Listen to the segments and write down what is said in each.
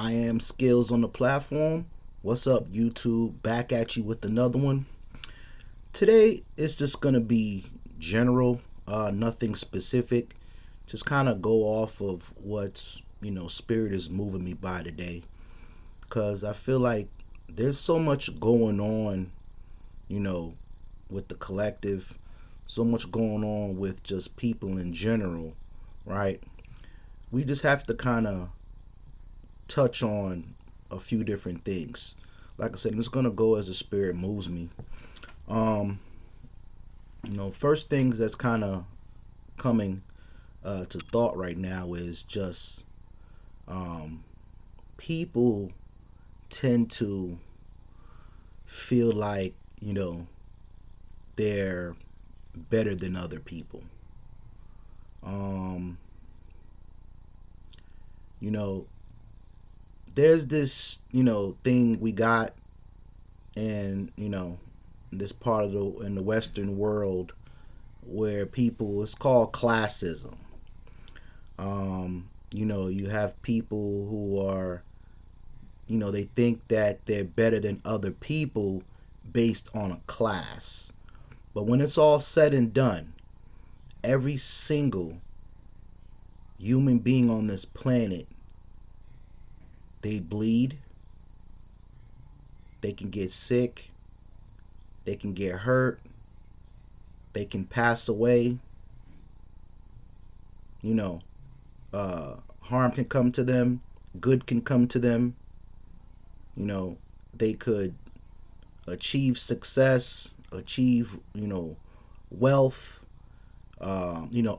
I am Skills on the platform. What's up, YouTube? Back at you with another one. Today it's just gonna be general, nothing specific. Just kind of go off of what's spirit is moving me by today, because I feel like there's so much going on, you know, with the collective, so much going on with just people in general, right? We just have to kind of touch on a few different things. Like I said, I'm just gonna go as the spirit moves me. Um, first things that's kind of coming to thought right now is just um, people tend to feel like they're better than other people. Um, you know, there's this thing we got in this part of the Western world where people, it's called classism. You have people who are, they think that they're better than other people based on a class. But when it's all said and done, every single human being on this planet, they bleed, they can get sick, they can get hurt, they can pass away, you know, harm can come to them, good can come to them, you know, they could achieve success, achieve, wealth,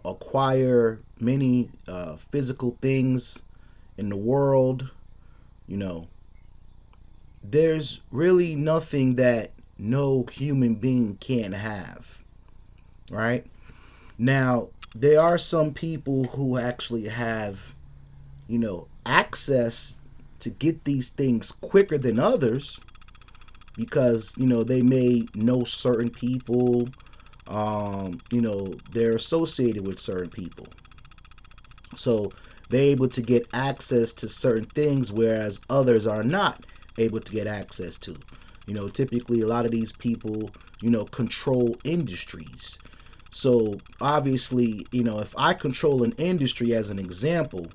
acquire many physical things in the world. You know, there's really nothing that no human being can have, right? Now, there are some people who actually have, access to get these things quicker than others because, they may know certain people, they're associated with certain people. So they're able to get access to certain things, whereas others are not able to get access to. Typically a lot of these people, control industries. So obviously, if I control an industry as an example,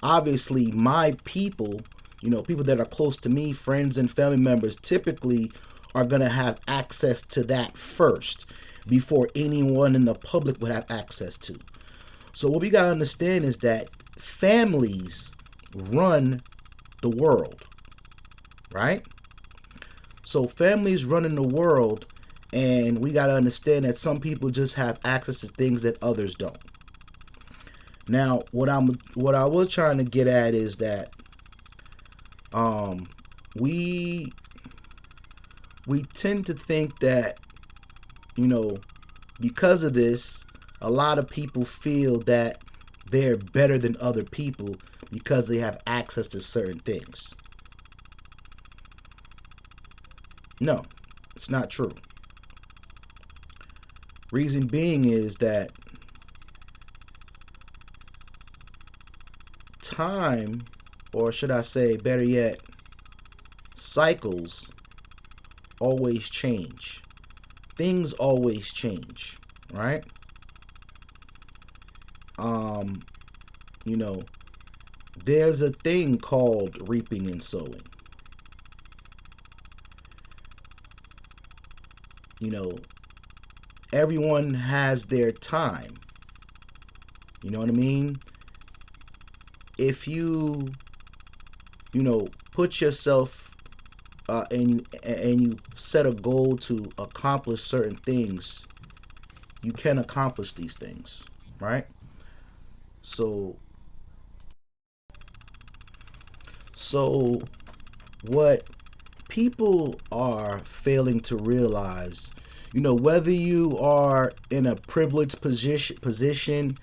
obviously my people, people that are close to me, friends and family members, typically are going to have access to that first before anyone in the public would have access to. So what we got to understand is that families run the world, right? So families running the world, and we got to understand that some people just have access to things that others don't. Now, what I was trying to get at is that we tend to think that because of this, a lot of people feel that they're better than other people because they have access to certain things. No, it's not true. Reason being is that time, or should I say, better yet, cycles always change. Things always change, right? You know, there's a thing called reaping and sowing. You know, everyone has their time. You know what I mean? If put yourself and you set a goal to accomplish certain things, you can accomplish these things, right? So what people are failing to realize, whether you are in a privileged position,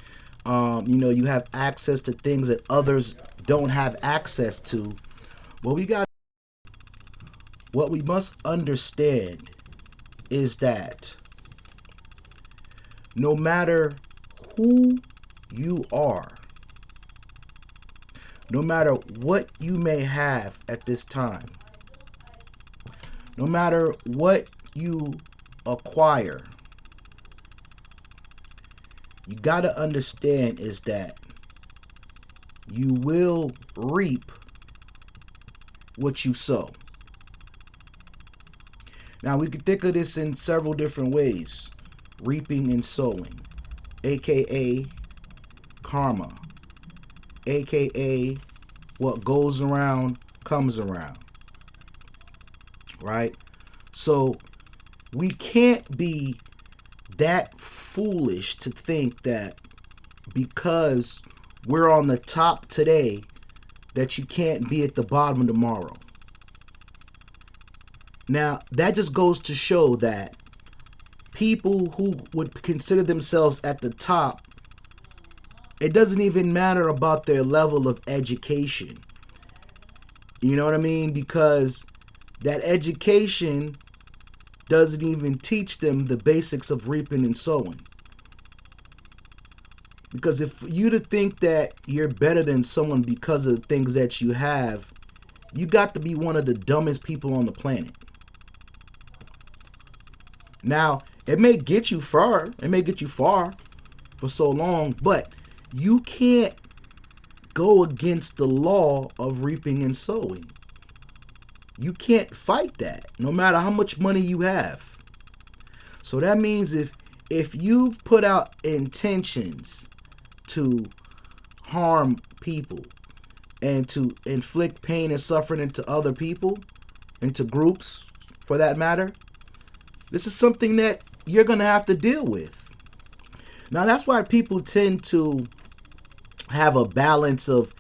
you have access to things that others don't have access to. What we must understand is that no matter who you are, no matter what you may have at this time, no matter what you acquire, you got to understand is that you will reap what you sow. Now, we can think of this in several different ways. Reaping and sowing, aka karma, aka what goes around comes around, right? So we can't be that foolish to think that because we're on the top today that you can't be at the bottom tomorrow. Now, that just goes to show that people who would consider themselves at the top, it doesn't even matter about their level of education. You know what I mean? Because that education doesn't even teach them the basics of reaping and sowing. Because if you to think that you're better than someone because of the things that you have, you got to be one of the dumbest people on the planet. Now, it may get you far. It may get you far for so long, but you can't go against the law of reaping and sowing. You can't fight that, no matter how much money you have. So that means if you've put out intentions to harm people and to inflict pain and suffering into other people, into groups for that matter, this is something that you're going to have to deal with. Now, that's why people tend to have a balance of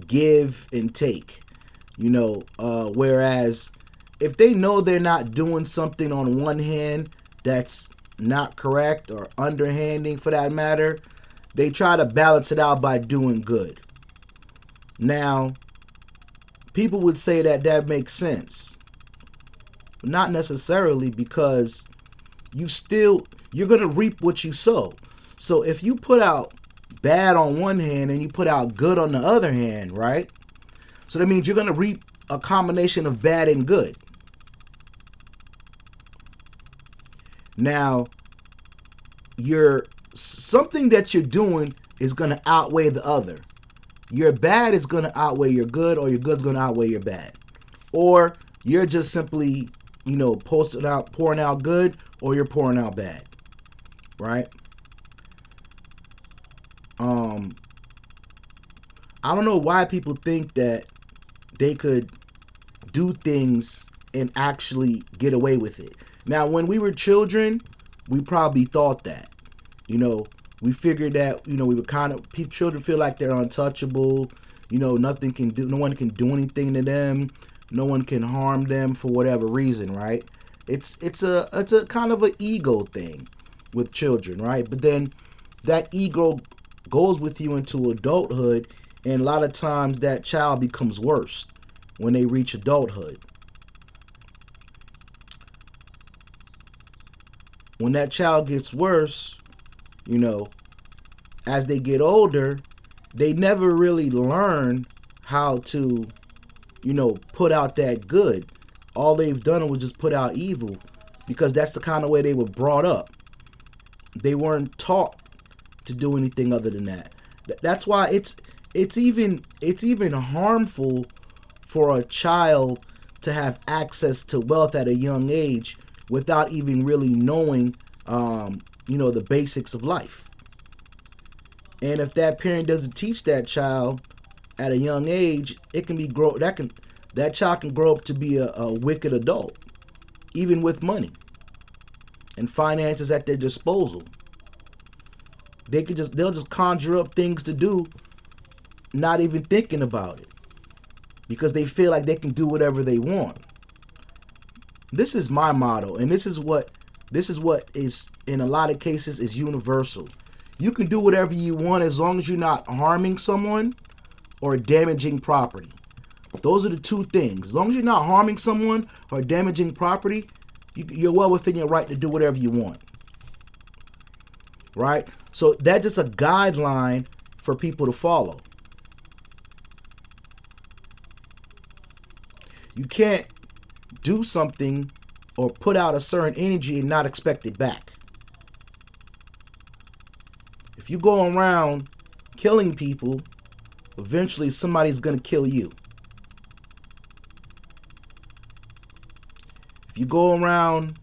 give and take, whereas if they know they're not doing something on one hand that's not correct or underhanding for that matter, they try to balance it out by doing good. Now, people would say that that makes sense. Not necessarily, because you're going to reap what you sow. So if you put out bad on one hand and you put out good on the other hand, right? So that means you're going to reap a combination of bad and good. Now, something that you're doing is going to outweigh the other. Your bad is going to outweigh your good, or your good's going to outweigh your bad. Or you're just simply, pouring out good, or you're pouring out bad, right? I don't know why people think that they could do things and actually get away with it. Now, when we were children, we probably thought that, we figured that, we were children feel like they're untouchable, no one can do anything to them. No one can harm them for whatever reason, right? It's a kind of an ego thing with children, right? But then that ego goes with you into adulthood, and a lot of times that child becomes worse when they reach adulthood. When that child gets worse, as they get older, they never really learn how to put out that good. All they've done was just put out evil, because that's the kind of way they were brought up. They weren't taught to do anything other than that. That's why it's even harmful for a child to have access to wealth at a young age without even really knowing the basics of life. And if that parent doesn't teach that child at a young age, that child can grow up to be a wicked adult, even with money and finances at their disposal. They'll just conjure up things to do, not even thinking about it, because they feel like they can do whatever they want. This is my motto, and this is what is in a lot of cases is universal. You can do whatever you want as long as you're not harming someone or damaging property. Those are the two things. As long as you're not harming someone or damaging property, you're well within your right to do whatever you want. Right? So that's just a guideline for people to follow. You can't do something or put out a certain energy and not expect it back. If you go around killing people, eventually somebody's going to kill you. If you go around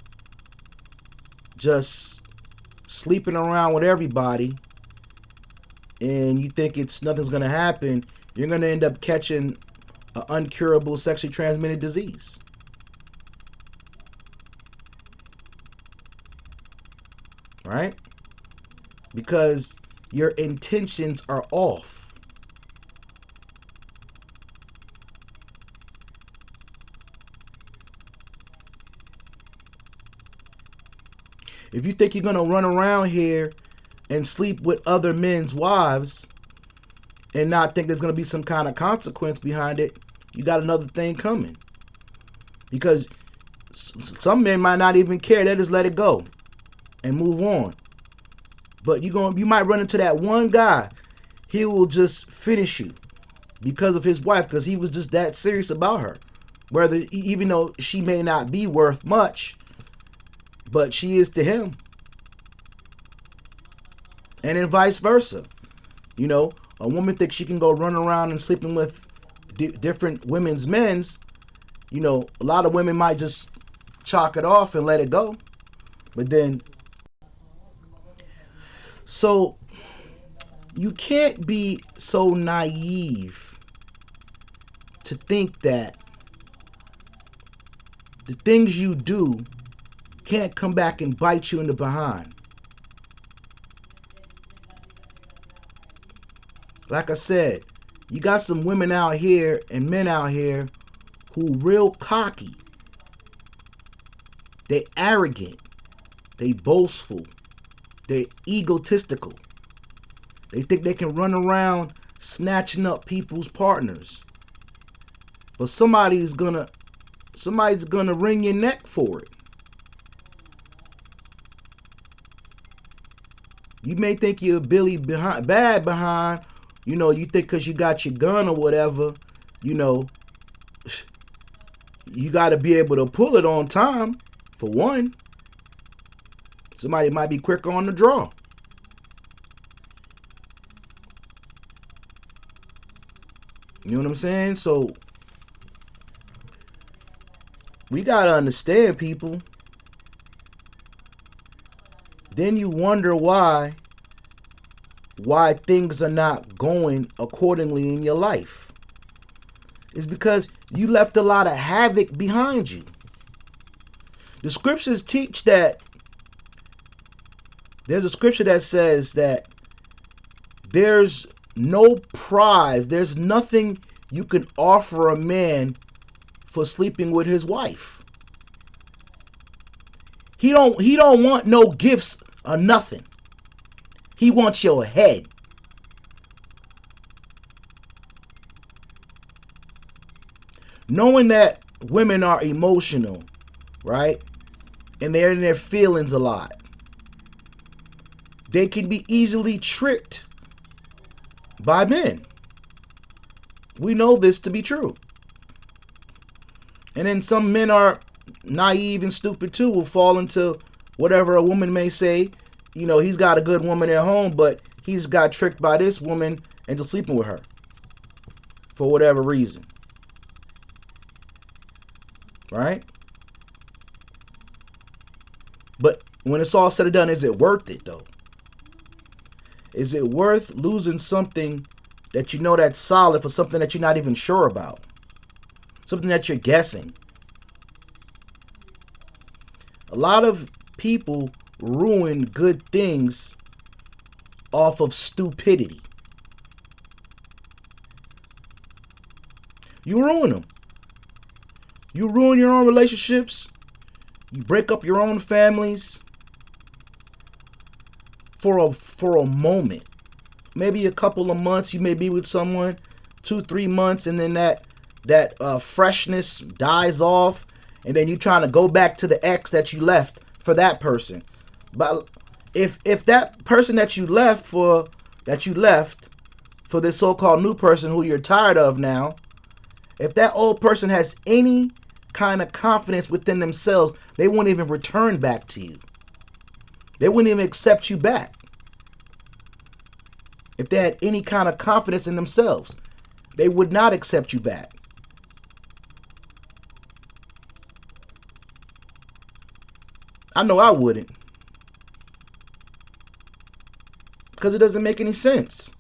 just sleeping around with everybody and you think nothing's going to happen, you're going to end up catching an uncurable sexually transmitted disease. Right? Because your intentions are off. If you think you're going to run around here and sleep with other men's wives and not think there's going to be some kind of consequence behind it, you got another thing coming. Because some men might not even care. They just let it go and move on. But you might run into that one guy. He will just finish you because of his wife, because he was just that serious about her. Even though she may not be worth much, but she is to him. And then vice versa. You know, a woman thinks she can go run around and sleeping with different women's men's. You know, a lot of women might just chalk it off and let it go. But then, so you can't be so naive to think that the things you do can't come back and bite you in the behind. Like I said, you got some women out here and men out here who real cocky. They arrogant. They boastful. They egotistical. They think they can run around snatching up people's partners. But somebody's gonna wring your neck for it. You may think you're bad behind, you know, you think because you got your gun or whatever, you know, you got to be able to pull it on time, for one. Somebody might be quicker on the draw. You know what I'm saying? So, we got to understand, people. Then you wonder why things are not going accordingly in your life. It's because you left a lot of havoc behind you. The scriptures teach that there's a scripture that says that there's no prize, there's nothing you can offer a man for sleeping with his wife. He don't want no gifts or nothing. He wants your head. Knowing that women are emotional, right? And they're in their feelings a lot. They can be easily tricked by men. We know this to be true. And then some men are naive and stupid too, will fall into whatever a woman may say. You know, he's got a good woman at home, but he's got tricked by this woman into sleeping with her for whatever reason. Right? But when it's all said and done, is it worth it though? Is it worth losing something that you know that's solid for something that you're not even sure about? Something that you're guessing. A lot of people ruin good things off of stupidity. You ruin them. You ruin your own relationships. You break up your own families for a moment. Maybe a couple of months you may be with someone, 2-3 months, and then that freshness dies off, and then you're trying to go back to the ex that you left for that person. But if that person that you left for this so-called new person who you're tired of now, If that old person has any kind of confidence within themselves, they won't even return back to you. They wouldn't even accept you back. If they had any kind of confidence in themselves, they would not accept you back. I know I wouldn't. Because it doesn't make any sense.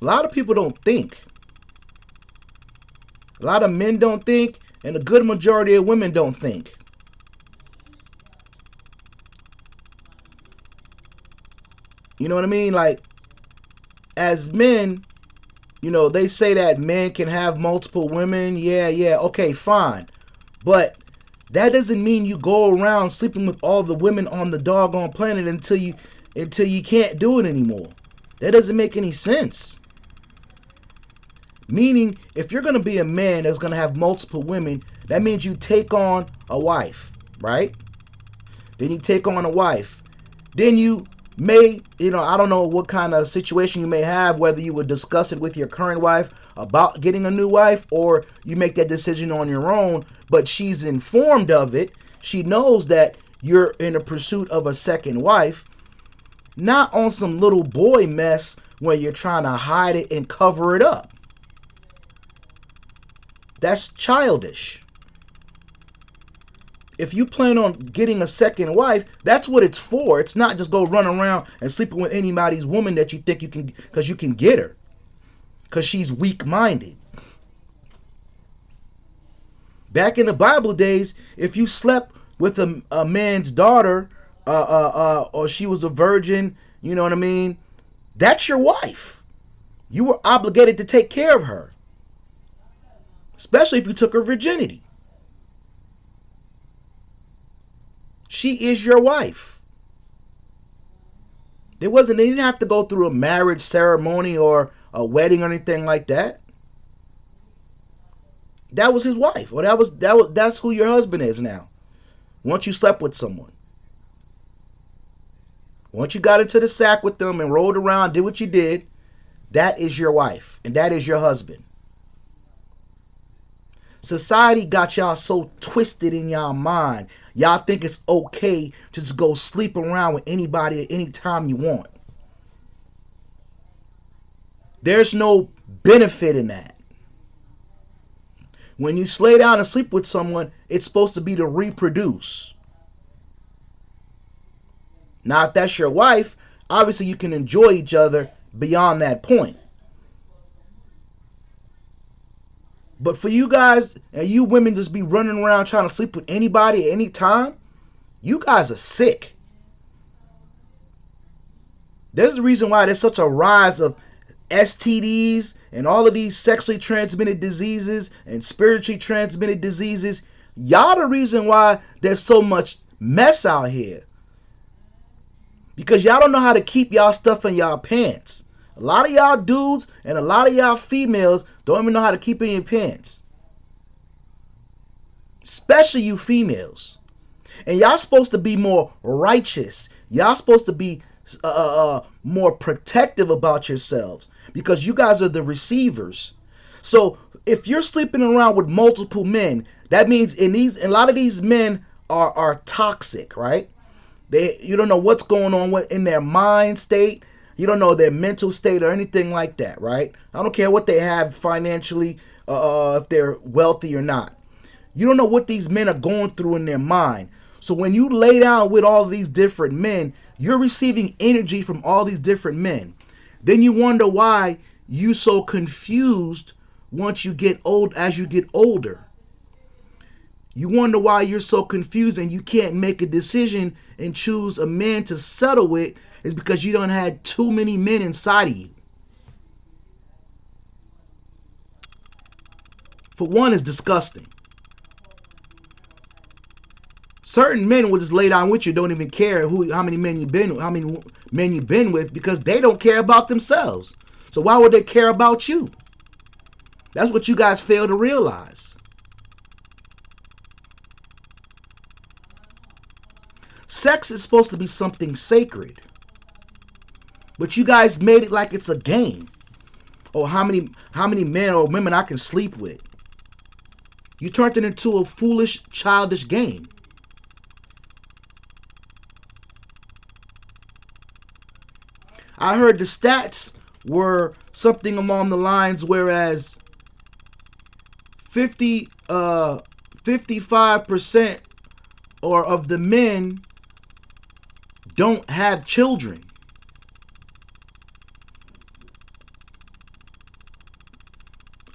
A lot of people don't think. A lot of men don't think, and a good majority of women don't think. You know what I mean? Like, as men, they say that men can have multiple women. Yeah, okay, fine. But that doesn't mean you go around sleeping with all the women on the doggone planet until you can't do it anymore. That doesn't make any sense. Meaning, if you're going to be a man that's going to have multiple women, that means you take on a wife, right? Then you take on a wife. Then you may, I don't know what kind of situation you may have, whether you would discuss it with your current wife about getting a new wife, or you make that decision on your own, but she's informed of it. She knows that you're in a pursuit of a second wife, not on some little boy mess where you're trying to hide it and cover it up. That's childish. If you plan on getting a second wife, that's what it's for. It's not just go run around and sleeping with anybody's woman that you think you can, because you can get her, because she's weak-minded. Back in the Bible days, if you slept with a man's daughter, or she was a virgin, you know what I mean? That's your wife. You were obligated to take care of her, especially if you took her virginity. She is your wife. They didn't have to go through a marriage ceremony or a wedding or anything like that. That was his wife, or that's who your husband is now. Once you slept with someone, once you got into the sack with them and rolled around, did what you did, that is your wife and that is your husband. Society got y'all so twisted in y'all mind. Y'all think it's okay to just go sleep around with anybody at any time you want. There's no benefit in that. When you lay down and sleep with someone, it's supposed to be to reproduce. Now, if that's your wife, obviously you can enjoy each other beyond that point. But for you guys and you women just be running around trying to sleep with anybody at any time, you guys are sick. There's a reason why there's such a rise of STDs and all of these sexually transmitted diseases and spiritually transmitted diseases. Y'all the reason why there's so much mess out here. Because y'all don't know how to keep y'all stuff in y'all pants. A lot of y'all dudes and a lot of y'all females don't even know how to keep it in your pants. Especially you females. And y'all supposed to be more righteous. Y'all supposed to be more protective about yourselves, because you guys are the receivers. So if you're sleeping around with multiple men, that means a lot of these men are toxic, right? You don't know what's going on in their mind state. You don't know their mental state or anything like that, right? I don't care what they have financially, if they're wealthy or not. You don't know what these men are going through in their mind. So when you lay down with all these different men, you're receiving energy from all these different men. Then you wonder why you're so confused as you get older. You wonder why you're so confused and you can't make a decision and choose a man to settle with, is because you don't had too many men inside of you. For one, it's disgusting. Certain men will just lay down with you, don't even care how many men you've been with, because they don't care about themselves. So why would they care about you? That's what you guys fail to realize. Sex is supposed to be something sacred. But you guys made it like it's a game. Oh, how many men or women I can sleep with. You turned it into a foolish, childish game. I heard the stats were something along the lines whereas 55% or of the men don't have children.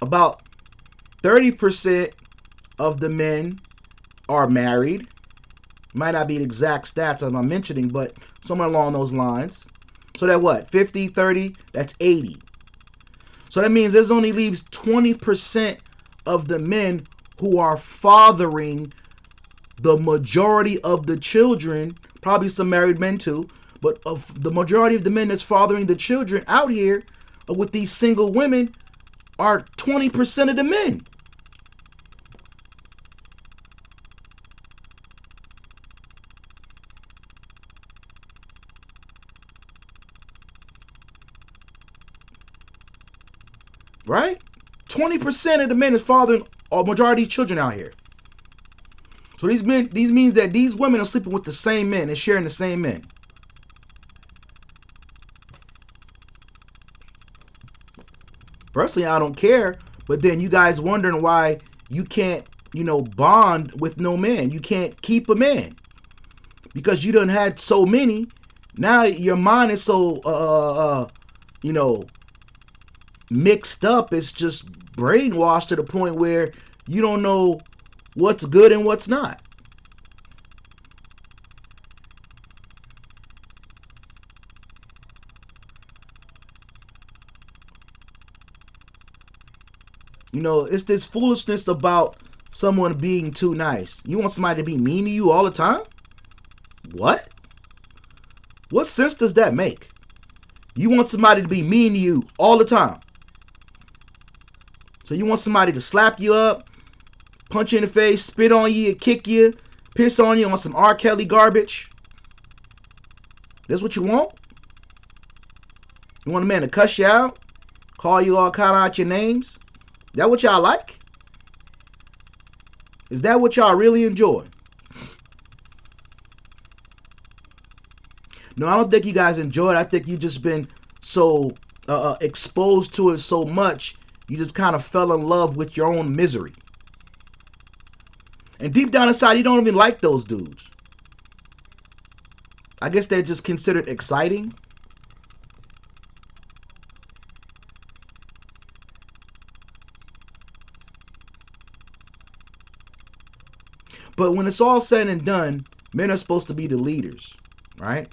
About 30% of the men are married. Might not be the exact stats I'm mentioning, but somewhere along those lines. So that what? 50, 30, that's 80. So that means there's only leaves 20% of the men who are fathering the majority of the children, probably some married men too, but of the majority of the men that's fathering the children out here with these single women are 20% of the men. Right? 20% of the men is fathering a majority of children out here. So these means that these women are sleeping with the same men and sharing the same men. Personally, I don't care, but then you guys wondering why you can't, bond with no man. You can't keep a man because you done had so many. Now your mind is so, mixed up. It's just brainwashed to the point where you don't know what's good and what's not. It's this foolishness about someone being too nice. You want somebody to be mean to you all the time? What? What sense does that make? You want somebody to be mean to you all the time. So you want somebody to slap you up, punch you in the face, spit on you, kick you, piss on you on some R. Kelly garbage? That's what you want? You want a man to cuss you out? Call you all kind of out your names? That what y'all like? Is that what y'all really enjoy? No, I don't think you guys enjoy it. I think you just been so exposed to it so much, you just kind of fell in love with your own misery. And deep down inside, you don't even like those dudes. I guess they're just considered exciting. But when it's all said and done, men are supposed to be the leaders, right?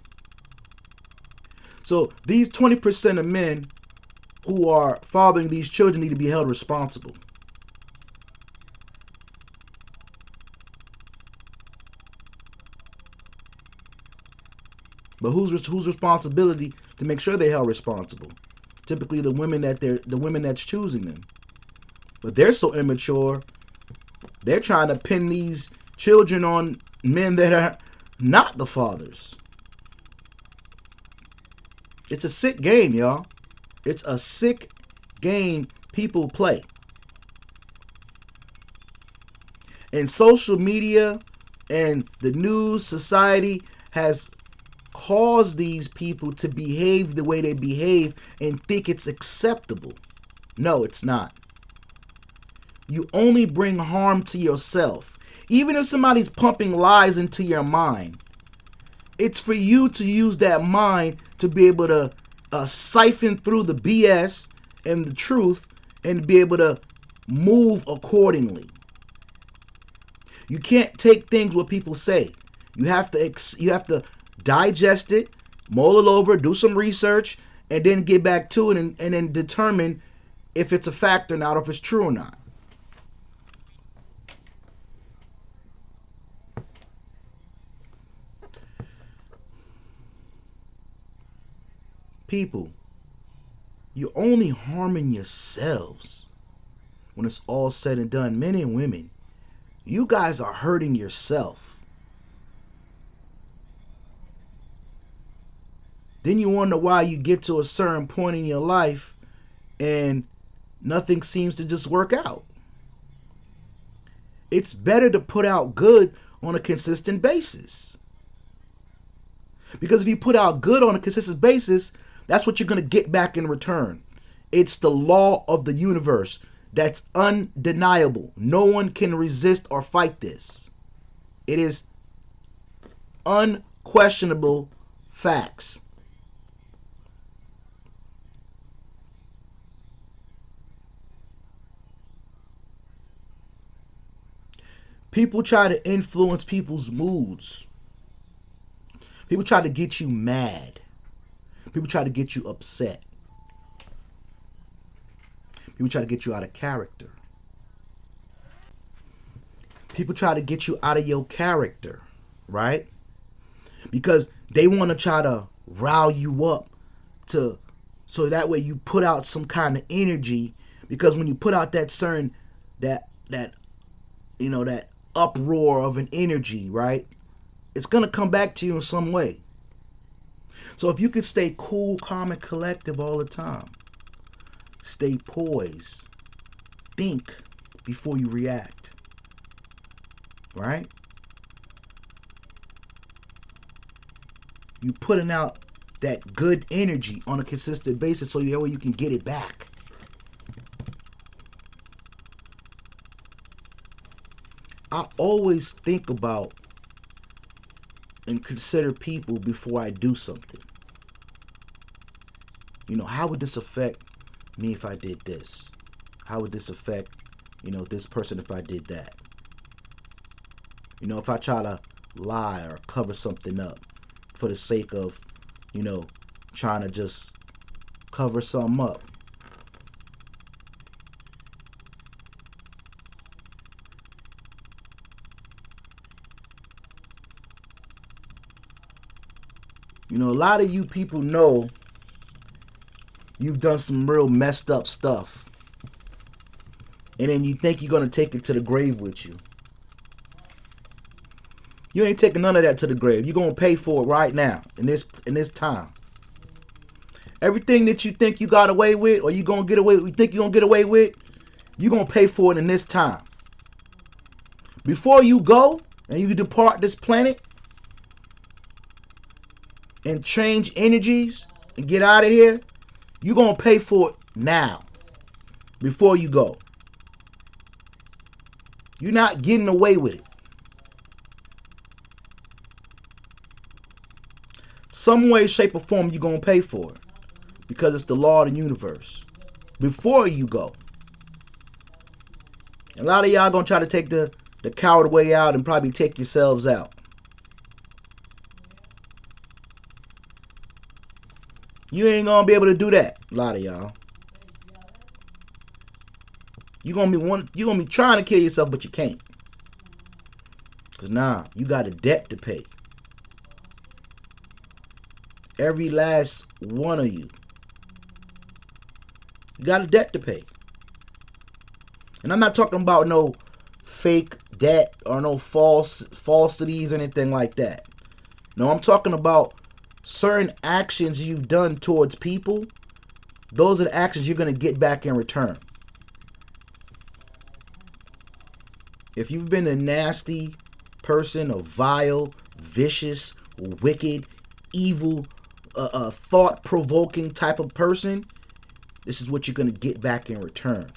So these 20% of men who are fathering these children need to be held responsible. But whose responsibility to make sure they're held responsible? Typically the women that's choosing them. But they're so immature, they're trying to pin these children on men that are not the fathers. It's a sick game, y'all. It's a sick game people play. And social media and the news society has caused these people to behave the way they behave and think it's acceptable. No, it's not. You only bring harm to yourself. Even if somebody's pumping lies into your mind, it's for you to use that mind to be able to siphon through the BS and the truth and be able to move accordingly. You can't take things what people say. You have to digest it, mull it over, do some research, and then get back to it and then determine if it's a fact or not, or if it's true or not. People, you're only harming yourselves when it's all said and done. Men and women, you guys are hurting yourself. Then you wonder why you get to a certain point in your life and nothing seems to just work out. It's better to put out good on a consistent basis. Because if you put out good on a consistent basis, that's what you're going to get back in return. It's the law of the universe. That's undeniable. No one can resist or fight this. It is unquestionable facts. People try to influence people's moods. People try to get you mad. People try to get you upset. People try to get you out of character. People try to get you out of your character, right? Because they want to try to rile you up so that way you put out some kind of energy. Because when you put out that certain that uproar of an energy, right? It's gonna come back to you in some way. So if you can stay cool, calm, and collective all the time, stay poised, think before you react, right? You putting out that good energy on a consistent basis so that way you can get it back. I always think about and consider people before I do something. How would this affect me if I did this? How would this affect, this person if I did that? If I try to lie or cover something up for the sake of, trying to just cover something up. A lot of you people know you've done some real messed up stuff. And then you think you're going to take it to the grave with you. You ain't taking none of that to the grave. You're going to pay for it right now, in this time. Everything that you think you got away with, or you think you're going to get away with, you're going to pay for it in this time. Before you go and you depart this planet and change energies and get out of here, you're going to pay for it now, before you go. You're not getting away with it. Some way, shape, or form, you're going to pay for it. Because it's the law of the universe. Before you go. A lot of y'all going to try to take the coward way out and probably take yourselves out. You ain't going to be able to do that, a lot of y'all. You're going to be trying to kill yourself, but you can't. Because you got a debt to pay. Every last one of you. You got a debt to pay. And I'm not talking about no fake debt or no falsities or anything like that. No, I'm talking about certain actions you've done towards people. Those are the actions you're going to get back in return. If you've been a nasty person, a vile, vicious, wicked, evil, thought-provoking type of person, this is what you're going to get back in return.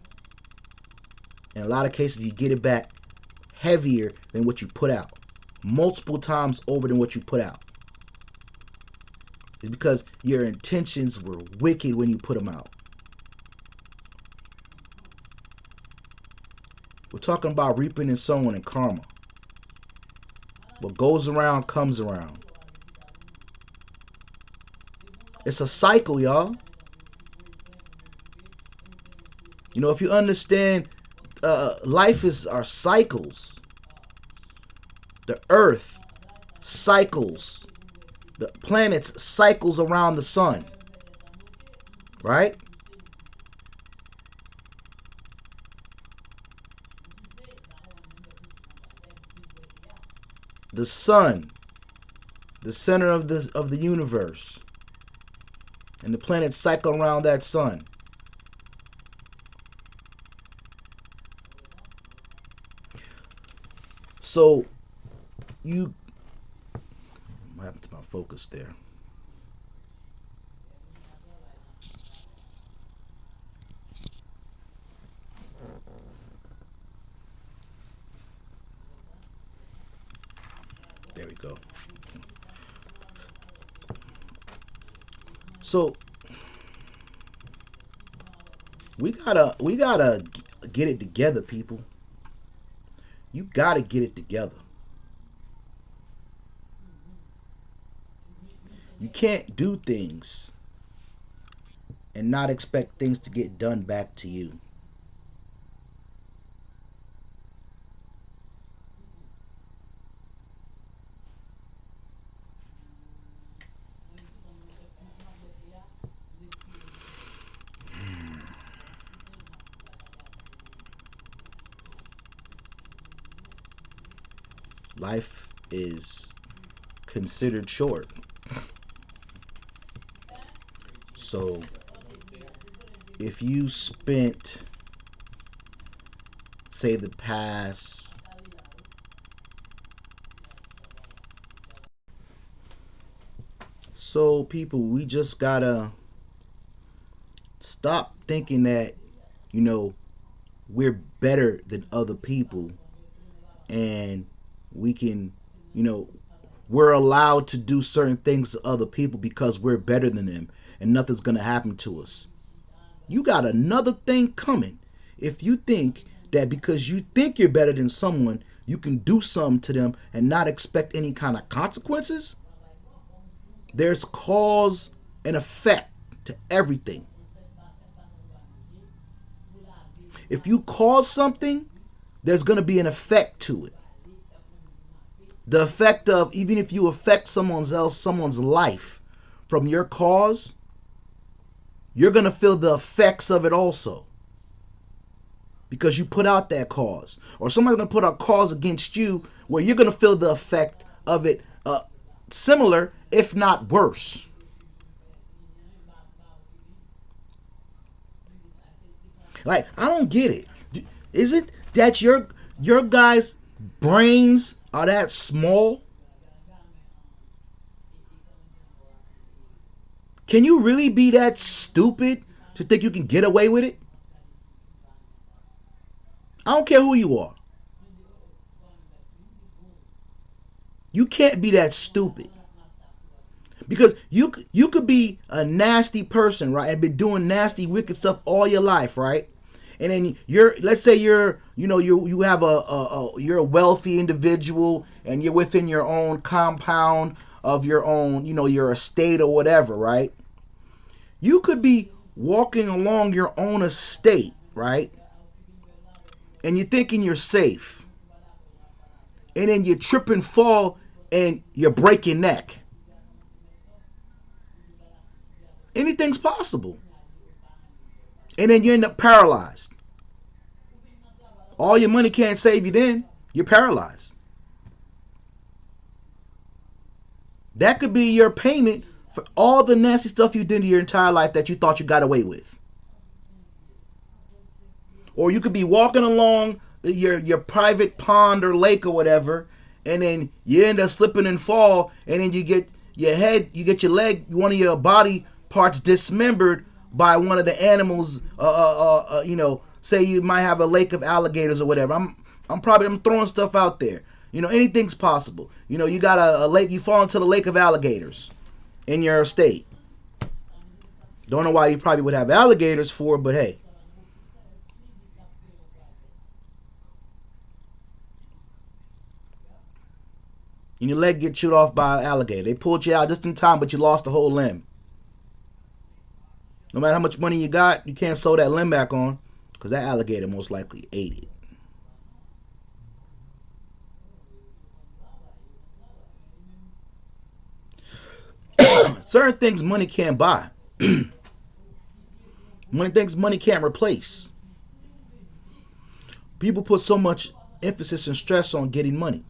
In a lot of cases, you get it back heavier than what you put out. Multiple times over than what you put out. It's because your intentions were wicked when you put them out. We're talking about reaping and sowing and karma. What goes around comes around. It's a cycle, y'all. If you understand, life are cycles. The earth cycles. The planets cycles around the sun. Right? The sun, the center of the universe, And the planets cycle around that sun. So what happened to my focus there? There we go. So we gotta get it together, people. You gotta get it together. You can't do things and not expect things to get done back to you. Life is considered short. So if you spent, say, the past so people, we just gotta stop thinking that, you know, we're better than other people, and we can, you know, we're allowed to do certain things to other people because we're better than them and nothing's gonna happen to us. You got another thing coming if you think that because you think you're better than someone, you can do something to them and not expect any kind of consequences. There's cause and effect to everything. If you cause something, there's going to be an effect to it. The effect of, even if you affect someone's life from your cause, you're going to feel the effects of it also. Because you put out that cause. Or somebody's going to put a cause against you where you're going to feel the effect of it similar, if not worse. Like, I don't get it. Is it that your guys' brains are that small? Can you really be that stupid to think you can get away with it? I don't care who you are. You can't be that stupid. Because you could be a nasty person, right, and been doing nasty, wicked stuff all your life, right? And then let's say you have you're a wealthy individual and you're within your own compound of your own, your estate or whatever, right? You could be walking along your own estate, right? And you're thinking you're safe. And then you trip and fall and you break your neck. Anything's possible. And then you end up paralyzed. All your money can't save you then. You're paralyzed. That could be your payment for all the nasty stuff you did in your entire life that you thought you got away with. Or you could be walking along your private pond or lake or whatever, and then you end up slipping and fall, and then you get your leg, one of your body parts dismembered by one of the animals. Say you might have a lake of alligators or whatever. I'm throwing stuff out there. Anything's possible. You got a lake, you fall into the lake of alligators in your estate. Don't know why you probably would have alligators for, but hey. And your leg gets chewed off by an alligator. They pulled you out just in time, but you lost the whole limb. No matter how much money you got, you can't sew that limb back on because that alligator most likely ate it. Certain things money can't buy. Things money can't replace. People put so much emphasis and stress on getting money.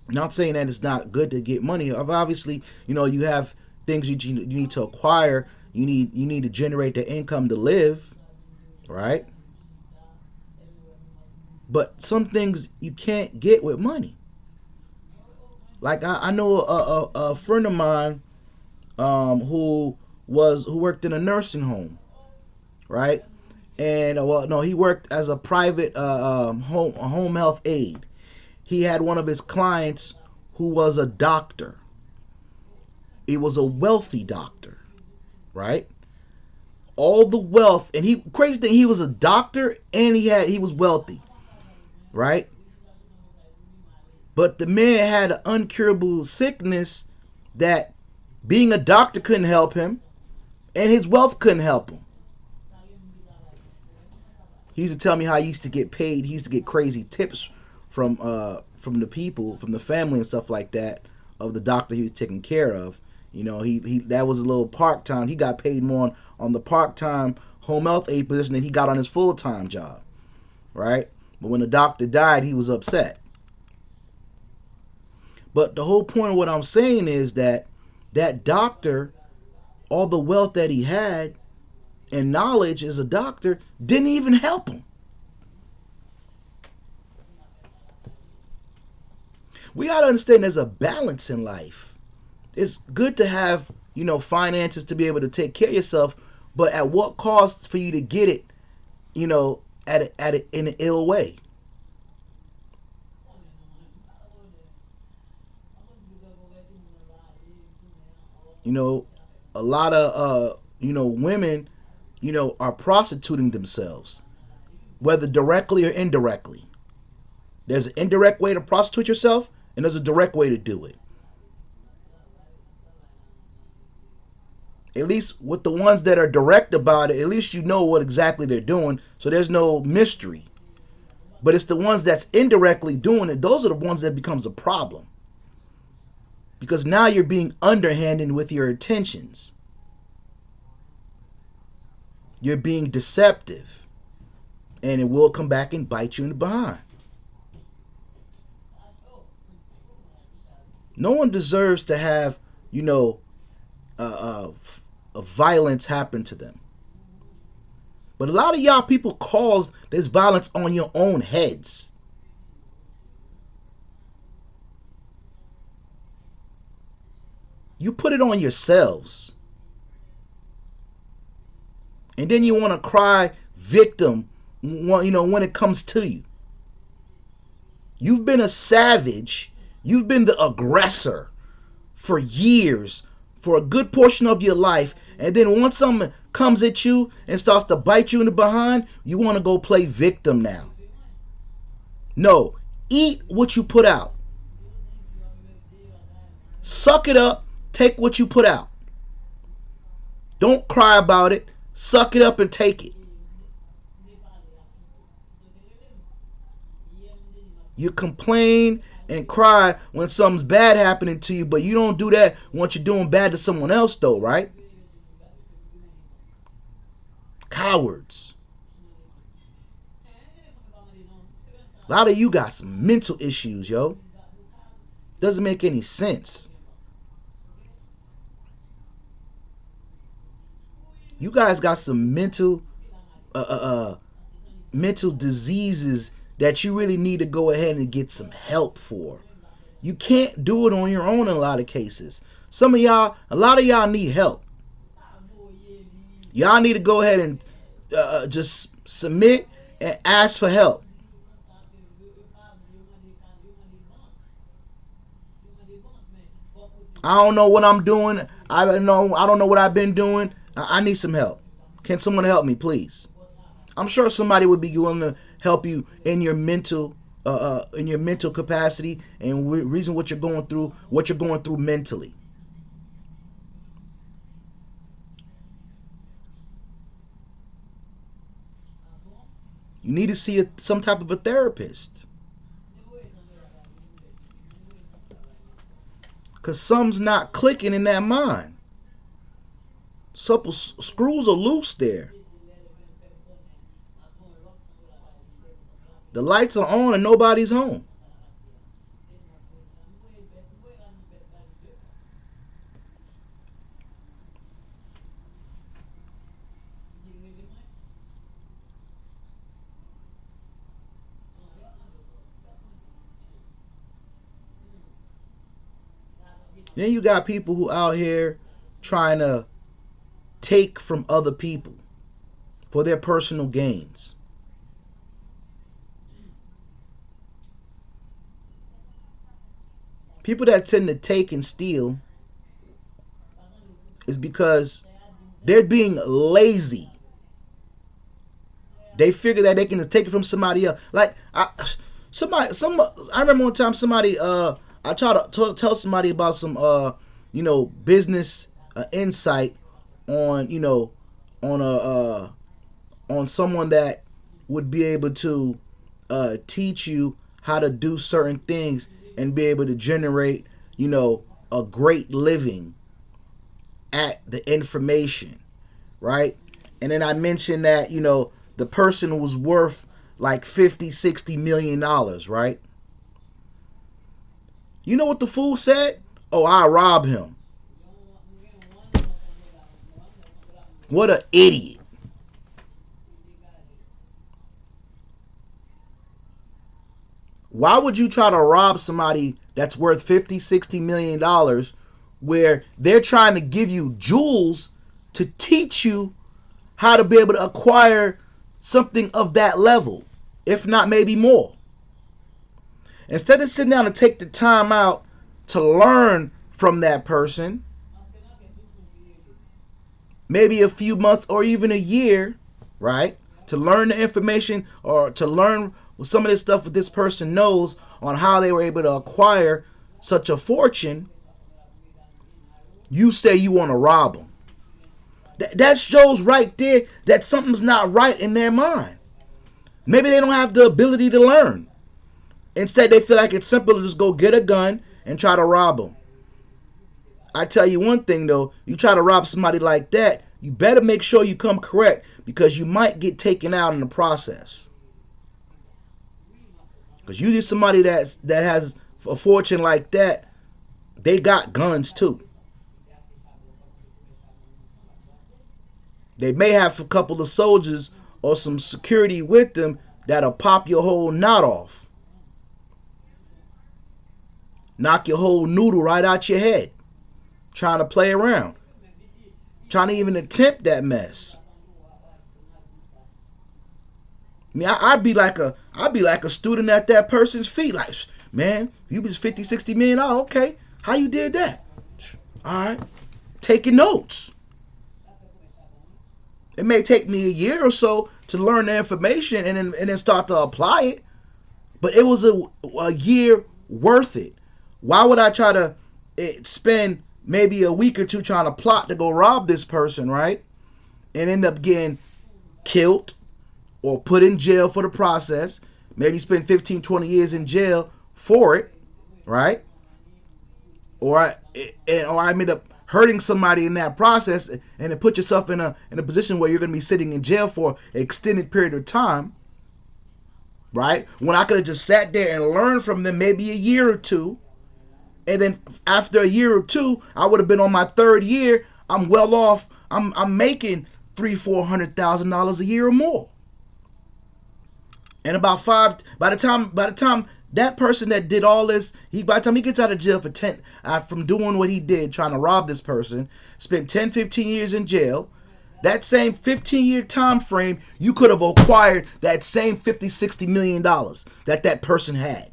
Not saying that it's not good to get money. Obviously, you have things you need to acquire You need to generate the income to live, right? But some things you can't get with money. Like I know a friend of mine who worked in a nursing home, right? And well, no, he worked as a private home health aide. He had one of his clients who was a doctor. He was a wealthy doctor, right? All the wealth, and he crazy thing, he was a doctor and he was wealthy, right? But the man had an uncurable sickness that being a doctor couldn't help him, and his wealth couldn't help him. He used to tell me how he used to get paid. He used to get crazy tips from the people, from the family and stuff like that of the doctor he was taking care of. You know, he that was a little part time. He got paid more on the part time home health aide position than he got on his full time job, right? But when the doctor died, he was upset. But the whole point of what I'm saying is that that doctor, all the wealth that he had and knowledge as a doctor, didn't even help him. We got to understand there's a balance in life. It's good to have, finances to be able to take care of yourself, but at what cost for you to get it, in an ill way? A lot of women, are prostituting themselves, whether directly or indirectly. There's an indirect way to prostitute yourself, and there's a direct way to do it. At least with the ones that are direct about it, at least you know what exactly they're doing, so there's no mystery. But it's the ones that's indirectly doing it, those are the ones that becomes a problem. Because now you're being underhanded with your intentions. You're being deceptive. And it will come back and bite you in the behind. No one deserves to have, a violence happen to them. But a lot of y'all people cause this violence on your own heads. You put it on yourselves. And then you want to cry victim, when it comes to you. You've been a savage. You've been the aggressor for years, for a good portion of your life. And then once something comes at you and starts to bite you in the behind, you want to go play victim now. No, eat what you put out. Suck it up. Take what you put out. Don't cry about it. Suck it up and take it. You complain and cry when something's bad happening to you, but you don't do that once you're doing bad to someone else, though, right? Cowards. A lot of you got some mental issues, yo. Doesn't make any sense. You guys got some mental diseases that you really need to go ahead and get some help for. You can't do it on your own in a lot of cases. A lot of y'all need help. Y'all need to go ahead and just submit and ask for help. I don't know what I'm doing. I don't know what I've been doing. I need some help. Can someone help me, please? I'm sure somebody would be willing to help you in your mental capacity and reason what you're going through mentally. You need to see some type of a therapist. Because something's not clicking in that mind. Screws are loose there. The lights are on and nobody's home. Then you got people who out here trying to take from other people for their personal gains. People that tend to take and steal is because they're being lazy. They figure that they can just take it from somebody else. Like I remember one time somebody I tried to tell somebody about some business insight on on someone that would be able to teach you how to do certain things and be able to generate a great living at the information, right? And then I mentioned that the person was worth like 50-60 million dollars, right? You know what the fool said? Oh, I rob him. What an idiot. Why would you try to rob somebody that's worth 50-60 million dollars where they're trying to give you jewels to teach you how to be able to acquire something of that level, if not maybe more? Instead of sitting down and take the time out to learn from that person, maybe a few months or even a year, right? To learn the information or to learn some of this stuff that this person knows on how they were able to acquire such a fortune, you say you want to rob them. That shows right there that something's not right in their mind. Maybe they don't have the ability to learn. Instead, they feel like it's simple to just go get a gun and try to rob them. I tell you one thing though, you try to rob somebody like that, you better make sure you come correct because you might get taken out in the process. Because usually somebody that has a fortune like that, they got guns too. They may have a couple of soldiers or some security with them that'll pop your whole knot off. Knock your whole noodle right out your head. Trying to play around. Trying to even attempt that mess. I mean, I'd be like a student at that person's feet. Like, man, you was 50-60 million. Oh, okay. How you did that? All right. Taking notes. It may take me a year or so to learn the information and then start to apply it. But it was a year worth it. Why would I try to spend maybe a week or two trying to plot to go rob this person, right? And end up getting killed or put in jail for the process. Maybe spend 15-20 years in jail for it, right? Or I end up hurting somebody in that process and then put yourself in a position where you're going to be sitting in jail for an extended period of time, right? When I could have just sat there and learned from them maybe a year or two, and then after a year or two, I would have been on my third year. I'm well off. I'm making $300,000-$400,000 a year or more. And by the time that person that did all this, by the time he gets out of jail from doing what he did, trying to rob this person, spent 10-15 years in jail. That same 15-year time frame, you could have acquired that same $50-60 million that person had.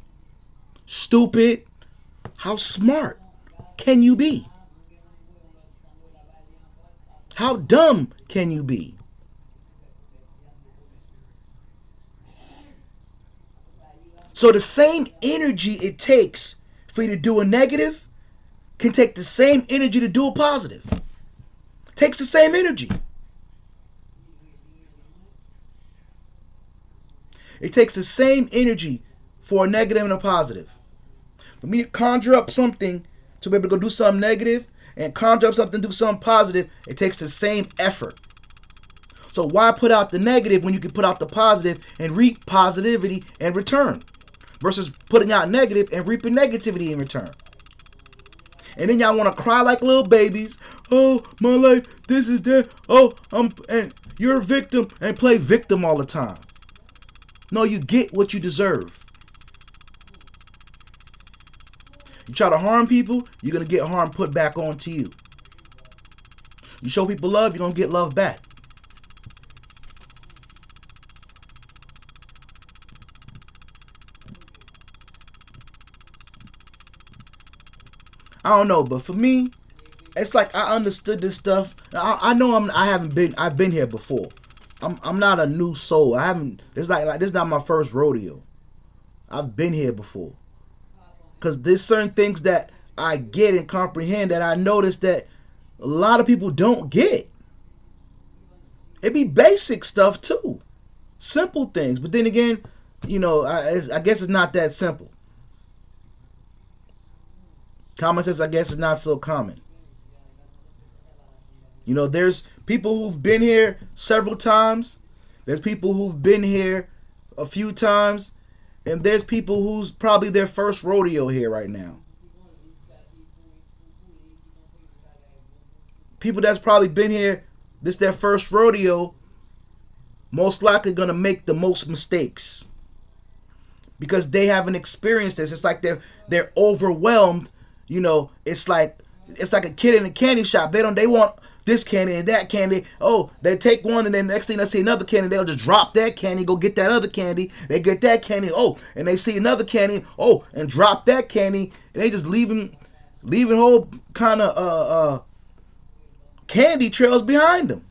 Stupid. How smart can you be? How dumb can you be? So the same energy it takes for you to do a negative can take the same energy to do a positive. It takes the same energy. It takes the same energy for a negative and a positive. For me to conjure up something to be able to go do something negative and conjure up something to do something positive, it takes the same effort. So why put out the negative when you can put out the positive and reap positivity in return? Versus putting out negative and reaping negativity in return. And then y'all want to cry like little babies. Oh, my life, this is that. Oh, and you're a victim, and play victim all the time. No, you get what you deserve. You try to harm people, you're going to get harm put back onto you. You show people love, you're going to get love back. I don't know, but for me, it's like I understood this stuff. I know I've been here before. I'm not a new soul. I haven't. It's like this is not my first rodeo. I've been here before. Cause there's certain things that I get and comprehend that I notice that a lot of people don't get. It be basic stuff too, simple things. But then again, I guess it's not that simple. Common sense, I guess, is not so common. There's people who've been here several times. There's people who've been here a few times. And there's people who's probably their first rodeo here right now. People that's probably been here, this their first rodeo, most likely going to make the most mistakes. Because they haven't experienced this. It's like they're overwhelmed. It's like a kid in a candy shop. They want this candy and that candy. Oh, they take one and then next thing they see another candy, they'll just drop that candy, go get that other candy. They get that candy, oh, and they see another candy, oh, and drop that candy. And they just leaving whole kind of candy trails behind them.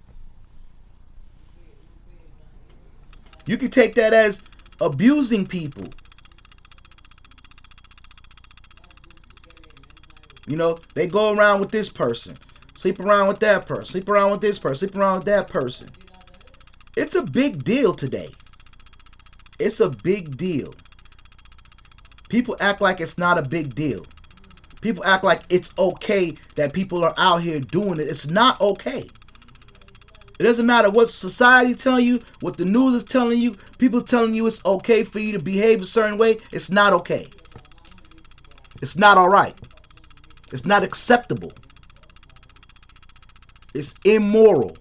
You can take that as abusing people. They go around with this person, sleep around with that person, sleep around with this person, sleep around with that person. It's a big deal today. It's a big deal. People act like it's not a big deal. People act like it's okay that people are out here doing it. It's not okay. It doesn't matter what society telling you, what the news is telling you, people telling you it's okay for you to behave a certain way. It's not okay. It's not all right. It's not acceptable. It's immoral.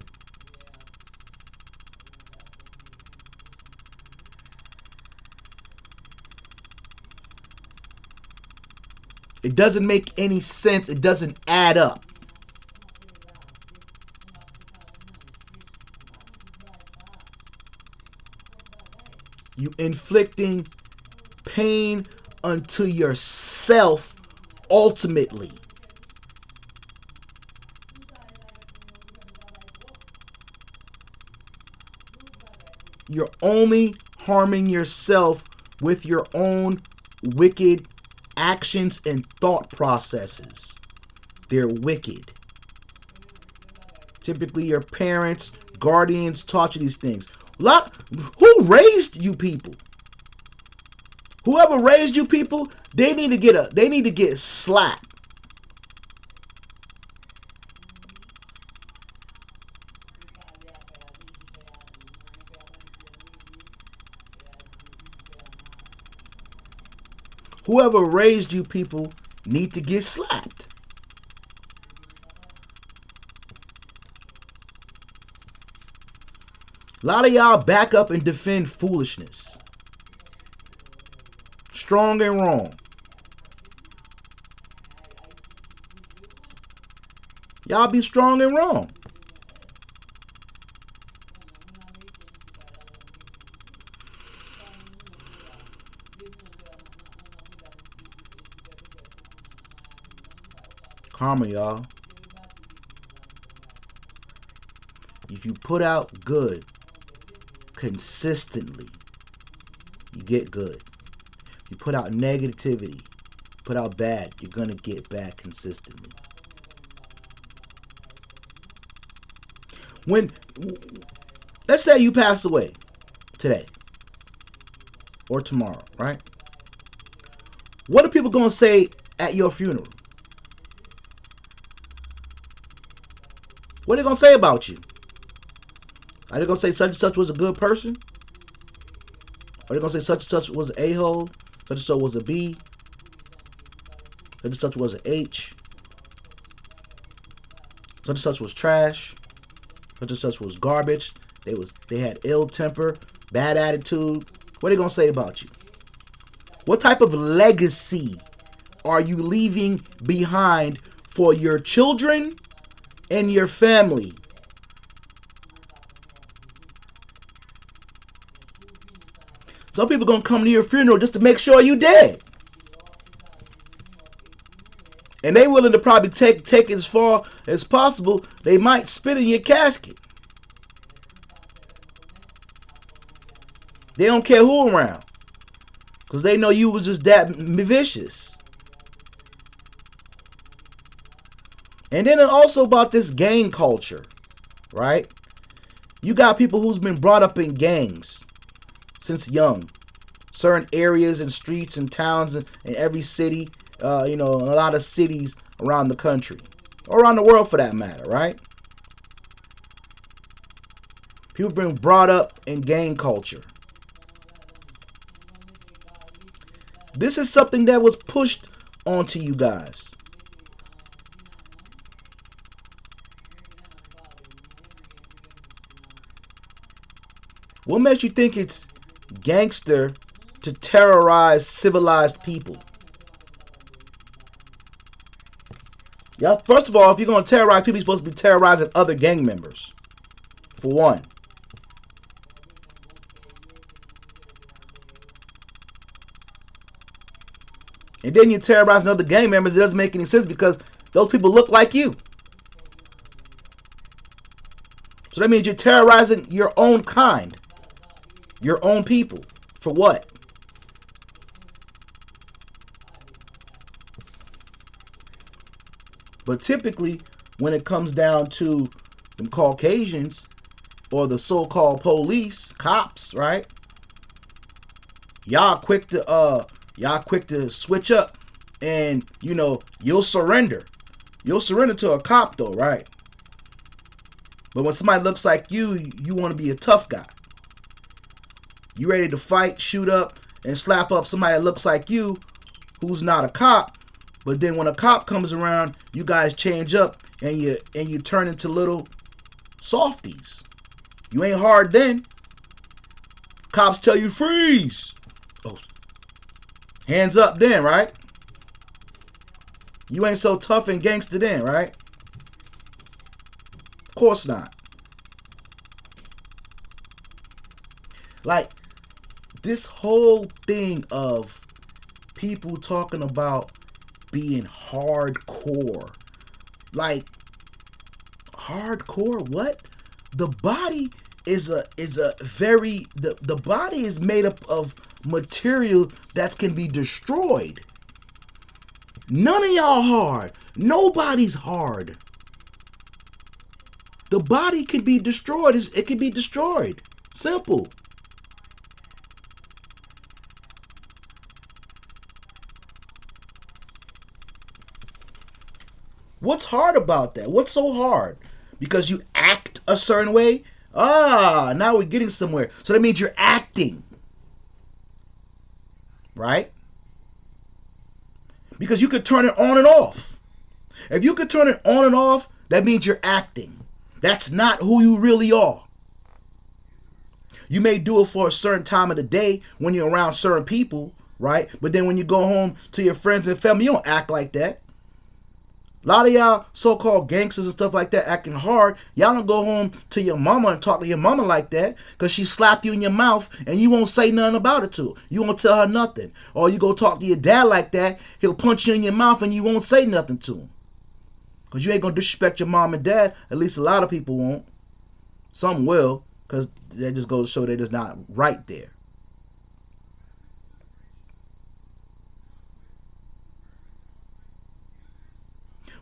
It doesn't make any sense. It doesn't add up. You inflicting pain unto yourself ultimately. You're only harming yourself with your own wicked actions and thought processes. They're wicked. Typically your parents, guardians taught you these things. Who raised you people? Whoever raised you people, they need to get slapped. Whoever raised you people need to get slapped. A lot of y'all back up and defend foolishness. Strong and wrong. Y'all be strong and wrong. Karma, y'all. If you put out good consistently, you get good. If you put out negativity, put out bad, you're going to get bad consistently. Let's say you pass away today or tomorrow, right? What are people going to say at your funeral? What are they going to say about you? Are they going to say such and such was a good person? Are they going to say such and such was an a-hole? Such and such was a B? Such and such was an H? Such and such was trash? Such and such was garbage? They had ill temper, bad attitude. What are they going to say about you? What type of legacy are you leaving behind for your children and your family? Some people gonna come to your funeral just to make sure you dead, and they willing to probably take it as far as possible. They might spit in your casket. They don't care who around, because they know you was just that vicious. And then also about this gang culture, right? You got people who's been brought up in gangs since young. Certain areas and streets and towns in every city, a lot of cities around the country, or around the world for that matter, right? People been brought up in gang culture. This is something that was pushed onto you guys. What makes you think it's gangster to terrorize civilized people? Yeah, first of all, if you're going to terrorize people, you're supposed to be terrorizing other gang members, for one. And then you're terrorizing other gang members. It doesn't make any sense because those people look like you. So that means you're terrorizing your own kind, your own people. For what? But typically, when it comes down to them Caucasians or the so-called police, cops, right? Y'all quick to switch up, and you'll surrender. You'll surrender to a cop though, right? But when somebody looks like you want to be a tough guy. You ready to fight, shoot up, and slap up somebody that looks like you, who's not a cop. But then when a cop comes around, you guys change up and you turn into little softies. You ain't hard then. Cops tell you freeze. Oh, hands up then, right? You ain't so tough and gangster then, right? Of course not. Like, this whole thing of people talking about being hardcore. Like, hardcore what? The body is a very the body is made up of material that can be destroyed. None of y'all hard. Nobody's hard. The body can be destroyed. It can be destroyed. Simple. What's hard about that? What's so hard? Because you act a certain way? Now we're getting somewhere. So that means you're acting. Right? Because you could turn it on and off. If you could turn it on and off, that means you're acting. That's not who you really are. You may do it for a certain time of the day when you're around certain people, right? But then when you go home to your friends and family, you don't act like that. A lot of y'all so-called gangsters and stuff like that acting hard, y'all don't go home to your mama and talk to your mama like that because she slap you in your mouth and you won't say nothing about it to her. You won't tell her nothing. Or you go talk to your dad like that, he'll punch you in your mouth and you won't say nothing to him. Because you ain't going to disrespect your mom and dad. At least a lot of people won't. Some will, because that just goes to show they're just not right there.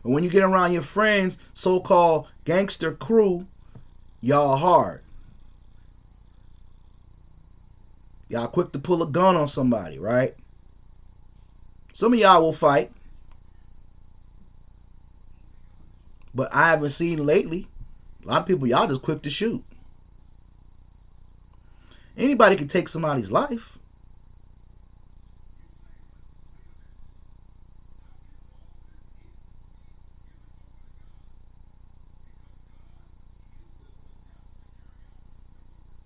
But when you get around your friends, so-called gangster crew, y'all hard. Y'all quick to pull a gun on somebody, right? Some of y'all will fight. But I haven't seen lately. A lot of people, y'all just quick to shoot. Anybody can take somebody's life.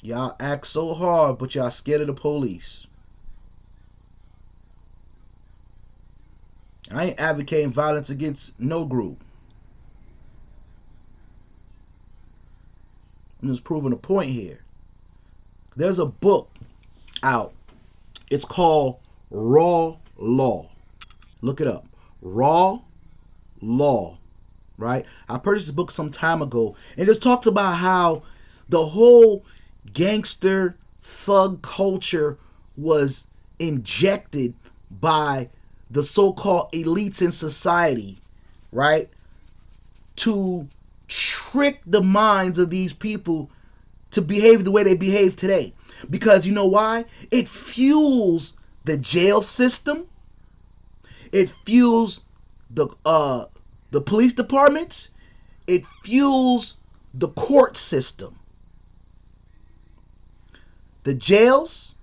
Y'all act so hard, but y'all scared of the police. I ain't advocating violence against no group. I'm just proving a point here. There's a book out. It's called Raw Law. Look it up. Raw Law. Right? I purchased this book some time ago, and it just talks about how the whole gangster thug culture was injected by the so-called elites in society, right? To trick the minds of these people to behave the way they behave today. Because you know why? It fuels the jail system. It fuels the police departments. It fuels the court system. The jails,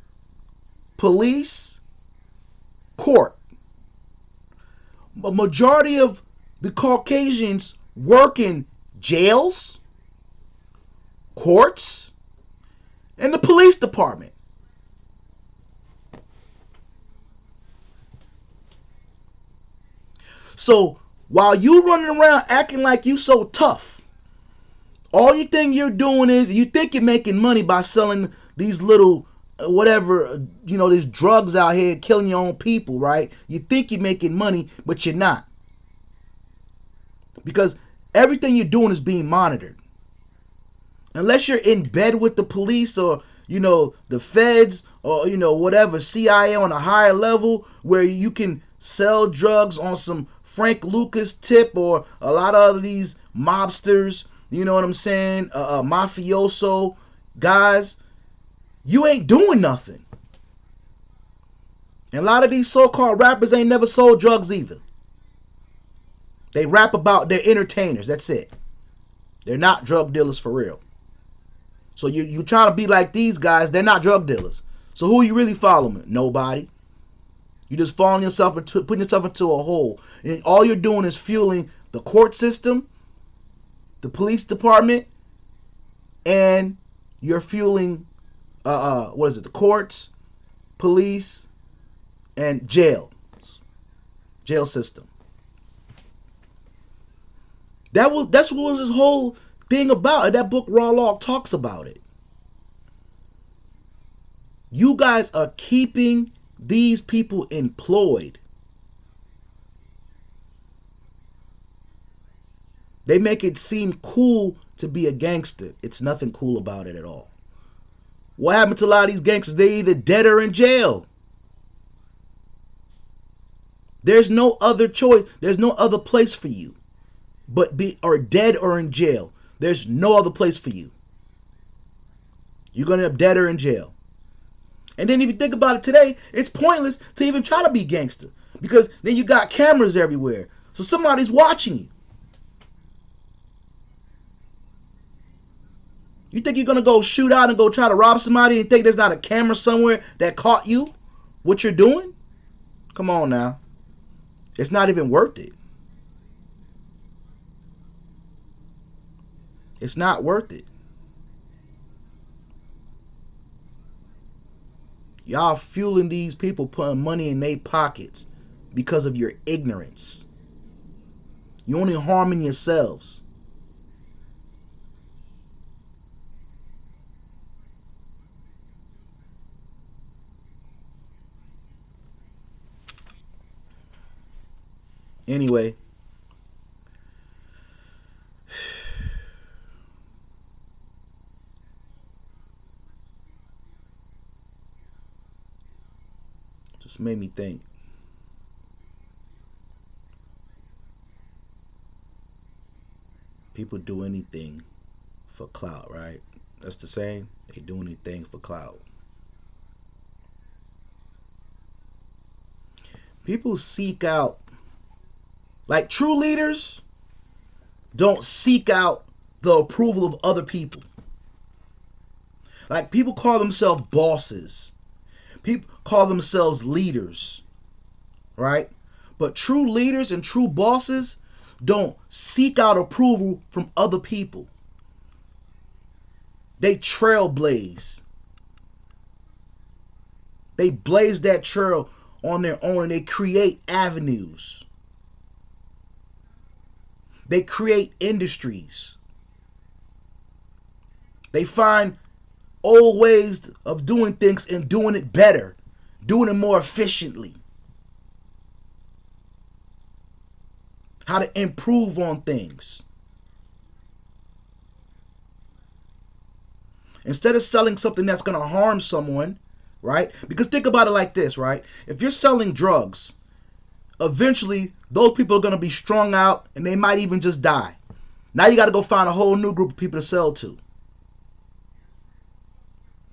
police, court. A majority of the Caucasians work in jails, courts, and the police department. So while you running around acting like you so tough, all you think you're doing is you think you're making money by selling these little whatever, these drugs out here killing your own people, right? You think you're making money, but you're not. Because everything you're doing is being monitored. Unless you're in bed with the police or, the feds or, whatever, CIA on a higher level where you can sell drugs on some Frank Lucas tip or a lot of other these mobsters, you know what I'm saying, mafioso guys, you ain't doing nothing. And a lot of these so-called rappers ain't never sold drugs either. They rap about their entertainers, that's it. They're not drug dealers for real. So you trying to be like these guys, they're not drug dealers. So who are you really following? Nobody. You just falling yourself into, putting yourself into a hole. And all you're doing is fueling the court system, the police department, and you're fueling the courts, police, and jail system. That's what was this whole thing about. And that book Raw Law talks about it. You guys are keeping these people employed. They make it seem cool to be a gangster. It's nothing cool about it at all. What happened to a lot of these gangsters? They're either dead or in jail. There's no other choice. There's no other place for you but be or dead or in jail. There's no other place for you. You're going to end up dead or in jail. And then if you think about it today, it's pointless to even try to be gangster because then you got cameras everywhere. So somebody's watching you. You think you're going to go shoot out and go try to rob somebody and think there's not a camera somewhere that caught you? What you're doing? Come on now. It's not even worth it. It's not worth it. Y'all fueling these people, putting money in their pockets because of your ignorance. You're only harming yourselves. Anyway, just made me think. People do anything for clout, right? That's the same. They do anything for clout. People seek out, like true leaders don't seek out the approval of other people. Like people call themselves bosses. People call themselves leaders, right? But true leaders and true bosses don't seek out approval from other people. They trailblaze. They blaze that trail on their own and they create avenues. They create industries. They find old ways of doing things and doing it better, doing it more efficiently. How to improve on things. Instead of selling something that's going to harm someone, right? Because think about it like this, right? If you're selling drugs, eventually those people are going to be strung out and they might even just die. Now you got to go find a whole new group of people to sell to.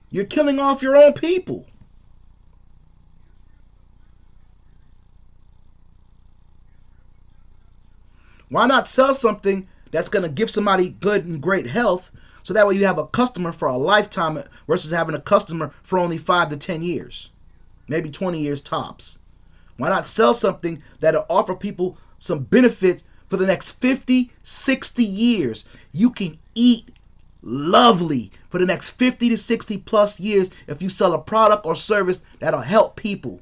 You're killing off your own people. Why not sell something that's going to give somebody good and great health, so that way you have a customer for a lifetime versus having a customer for only 5 to 10 years, maybe 20 years tops? Why not sell something that'll offer people some benefits for the next 50, 60 years? You can eat lovely for the next 50 to 60 plus years if you sell a product or service that'll help people.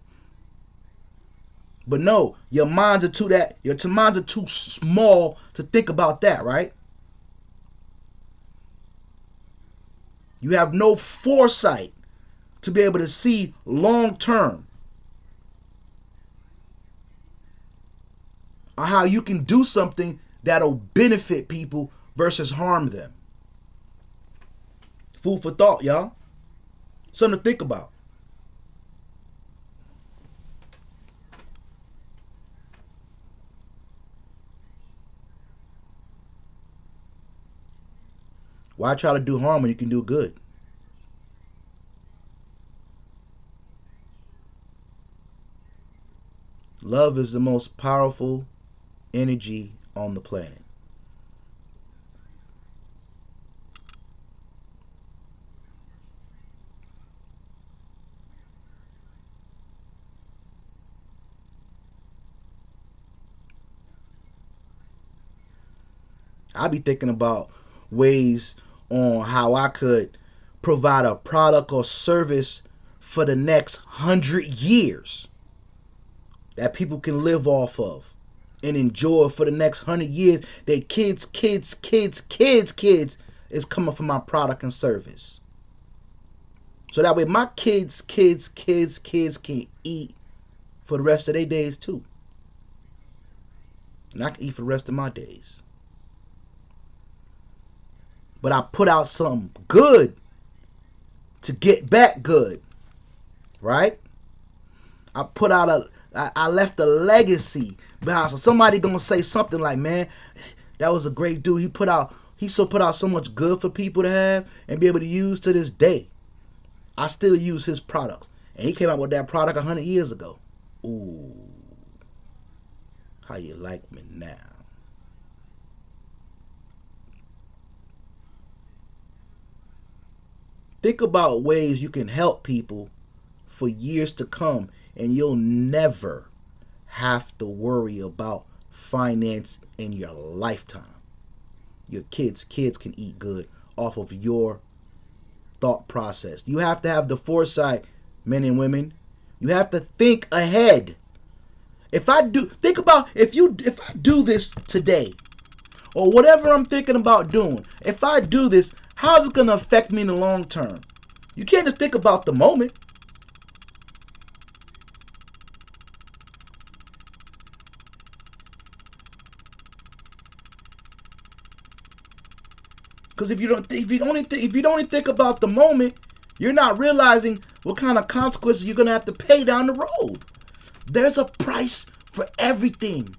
But no, your minds are too small to think about that, right? You have no foresight to be able to see long term on how you can do something that'll benefit people versus harm them. Food for thought, y'all. Something to think about. Why try to do harm when you can do good? Love is the most powerful energy on the planet. I be thinking about ways on how I could provide a product or service for the next 100 years that people can live off of and enjoy for the next 100 years. Their kids is coming from my product and service. So that way my kids can eat for the rest of their days too. And I can eat for the rest of my days. But I put out something good to get back good, right? I left a legacy behind. So somebody gonna say something like, man, that was a great dude. He put out so much good for people to have and be able to use to this day. I still use his products. And he came out with that product 100 years ago. Ooh. How you like me now? Think about ways you can help people for years to come, and you'll never have to worry about finance in your lifetime. Your kids can eat good off of your thought process. You have to have the foresight, men and women. You have to think ahead. If I do this today, or whatever I'm thinking about doing, if I do this, how is it going to affect me in the long term? You can't just think about the moment. Because if you only think about the moment, you're not realizing what kind of consequences you're going to have to pay down the road. There's a price for everything.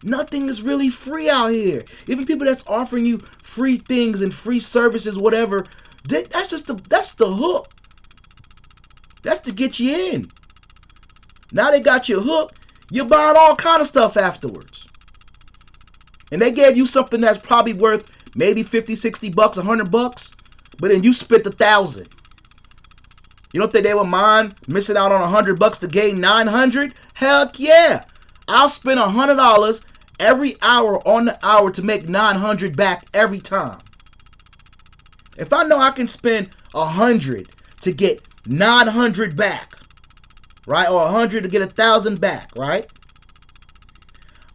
Nothing is really free out here. Even people that's offering you free things and free services, whatever, that's the hook. That's to get you in. Now they got you hooked. You're buying all kind of stuff afterwards. And they gave you something that's probably worth maybe 50, 60 bucks, $100, but then you spent 1,000. You don't think they would mind missing out on $100 to gain 900? Heck yeah. I'll spend $100 every hour on the hour to make 900 back every time. If I know I can spend 100 to get 900 back, right? Or 100 to get 1,000 back, right?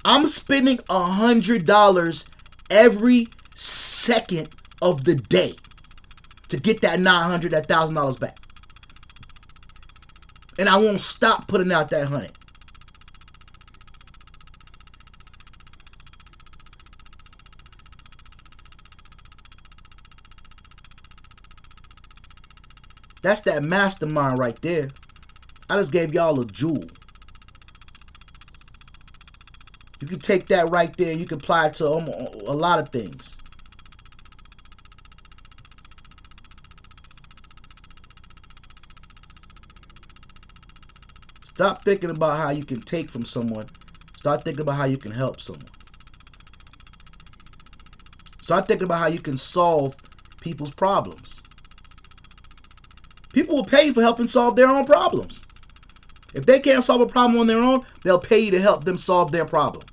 I'm spending $100 every second of the day to get that $900, that $1,000 back. And I won't stop putting out that 100. That's that mastermind right there. I just gave y'all a jewel. You can take that right there and you can apply it to a lot of things. Stop thinking about how you can take from someone. Start thinking about how you can help someone. Start thinking about how you can solve people's problems. People will pay you for helping solve their own problems. If they can't solve a problem on their own, they'll pay you to help them solve their problem.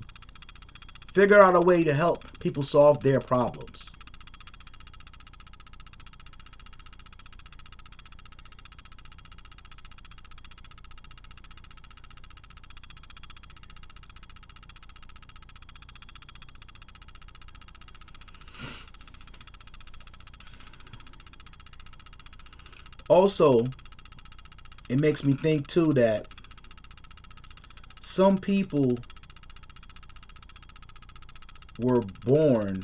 Figure out a way to help people solve their problems. Also, it makes me think too that some people were born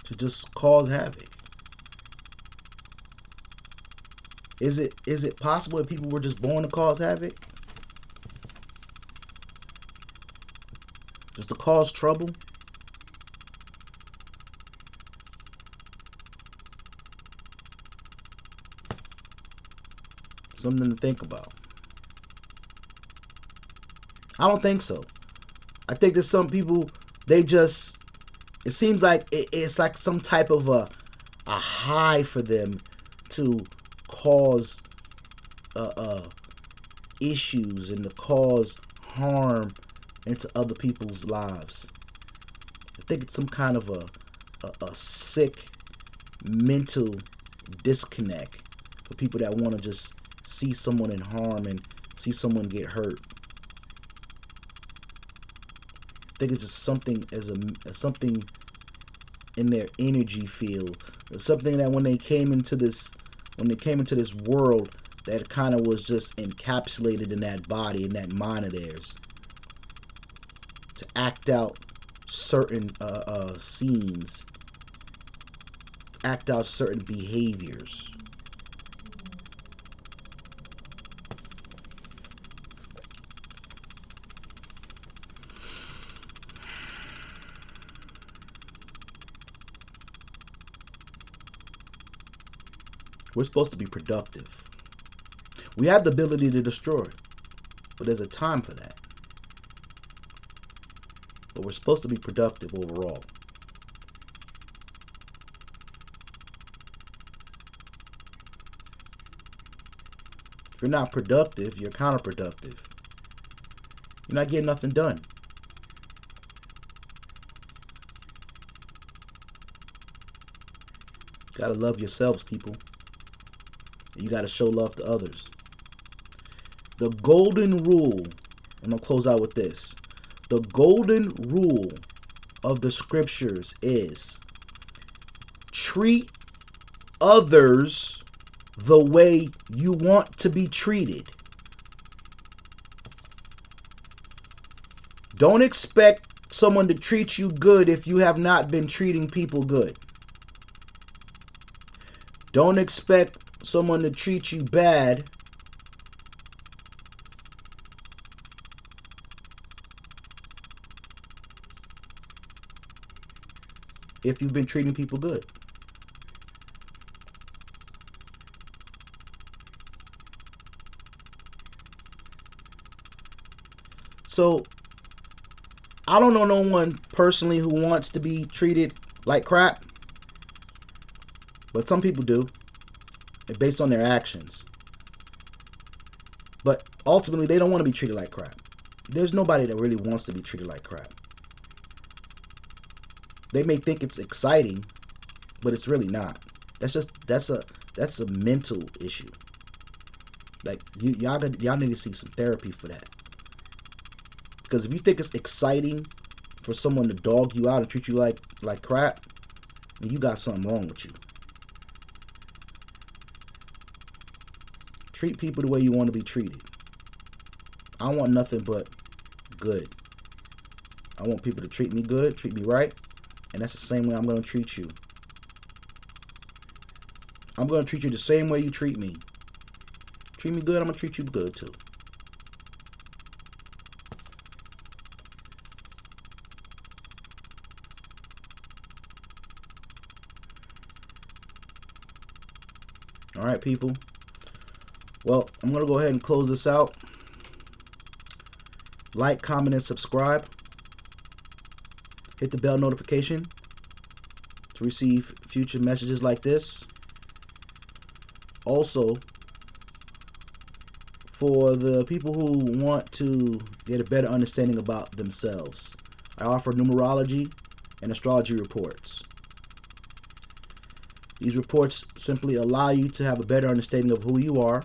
to just cause havoc. Is it possible that people were just born to cause havoc? Just to cause trouble? Something to think about. I don't think so. I think that some people, it seems like it's like some type of a high for them to cause issues and to cause harm into other people's lives. I think it's some kind of a sick mental disconnect for people that want to just see someone in harm and see someone get hurt. I think it's just something something in their energy field, something that when they came into this world, that kind of was just encapsulated in that body, in that mind of theirs, to act out certain scenes, act out certain behaviors. We're supposed to be productive. We have the ability to destroy, but there's a time for that. But we're supposed to be productive overall. If you're not productive, you're counterproductive. You're not getting nothing done. You gotta love yourselves, people. You got to show love to others. The golden rule, I'm going to close out with this. The golden rule of the scriptures is treat others the way you want to be treated. Don't expect someone to treat you good if you have not been treating people good. Don't expect someone to treat you bad if you've been treating people good. So, I don't know no one personally who wants to be treated like crap, but some people do, based on their actions. But ultimately, they don't want to be treated like crap. There's nobody that really wants to be treated like crap. They may think it's exciting, but it's really not. That's a mental issue. Like y'all need to see some therapy for that. Because if you think it's exciting for someone to dog you out and treat you like crap, then you got something wrong with you. Treat people the way you want to be treated. I want nothing but good. I want people to treat me good, treat me right, and that's the same way I'm going to treat you. I'm going to treat you the same way you treat me. Treat me good, I'm going to treat you good too. All right, people. Well, I'm going to go ahead and close this out. Like, comment, and subscribe. Hit the bell notification to receive future messages like this. Also, for the people who want to get a better understanding about themselves, I offer numerology and astrology reports. These reports simply allow you to have a better understanding of who you are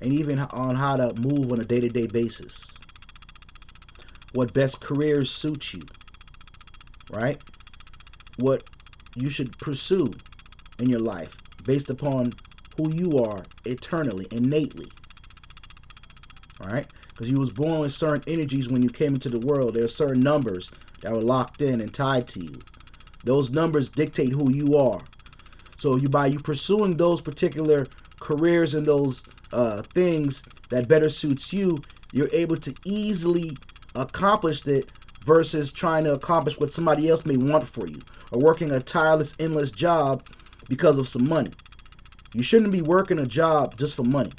and even on how to move on a day-to-day basis. What best careers suit you, right? What you should pursue in your life based upon who you are eternally, innately. All right? Because you was born with certain energies when you came into the world. There are certain numbers that were locked in and tied to you. Those numbers dictate who you are. So by you pursuing those particular careers and those things that better suits you, you're able to easily accomplish it versus trying to accomplish what somebody else may want for you, or working a tireless, endless job because of some money. You shouldn't be working a job just for money.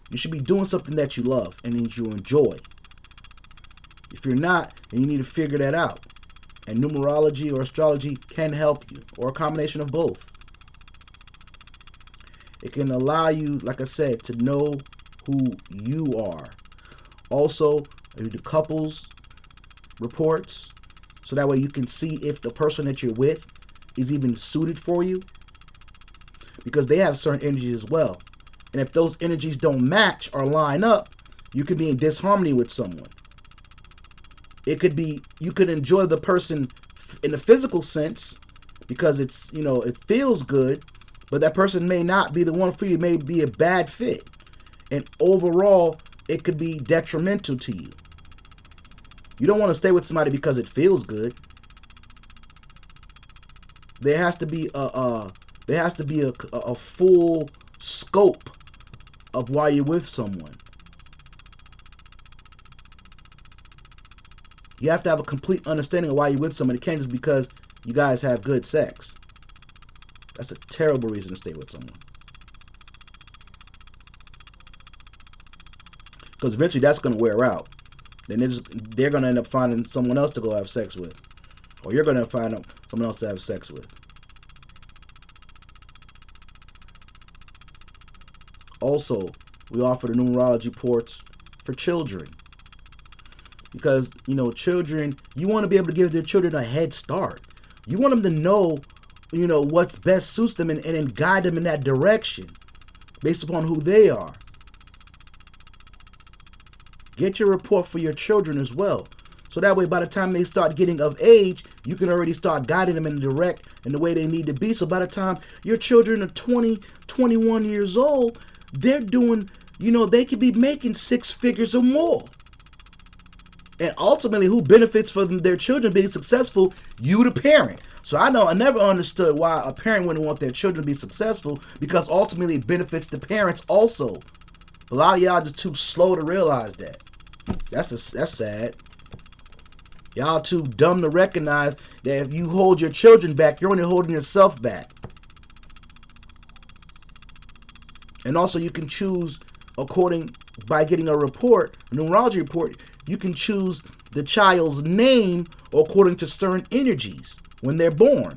You should be doing something that you love and that you enjoy. If you're not, then you need to figure that out. And numerology or astrology can help you, or a combination of both. It can allow you, like I said, to know who you are. Also, the couples reports, so that way you can see if the person that you're with is even suited for you, because they have certain energies as well. And if those energies don't match or line up, you could be in disharmony with someone. It could be, you could enjoy the person in the physical sense because it's, it feels good, but that person may not be the one for you. It may be a bad fit. And overall, it could be detrimental to you. You don't want to stay with somebody because it feels good. There has to be a full scope of why you're with someone. You have to have a complete understanding of why you're with someone. It can't just because you guys have good sex. That's a terrible reason to stay with someone. Because eventually that's going to wear out. Then they're going to end up finding someone else to go have sex with. Or you're going to find someone else to have sex with. Also, we offer the numerology reports for children. Because, children, you want to be able to give their children a head start. You want them to know, what's best suits them and then guide them in that direction based upon who they are. Get your report for your children as well. So that way, by the time they start getting of age, you can already start guiding them in the way they need to be. So by the time your children are 20, 21 years old, they're doing, they could be making six figures or more. And ultimately, who benefits from their children being successful? You, the parent. So I never understood why a parent wouldn't want their children to be successful, because ultimately it benefits the parents also. A lot of y'all just too slow to realize that. That's sad. Y'all too dumb to recognize that if you hold your children back, you're only holding yourself back. And also you can choose by getting a report, a numerology report, you can choose the child's name according to certain energies when they're born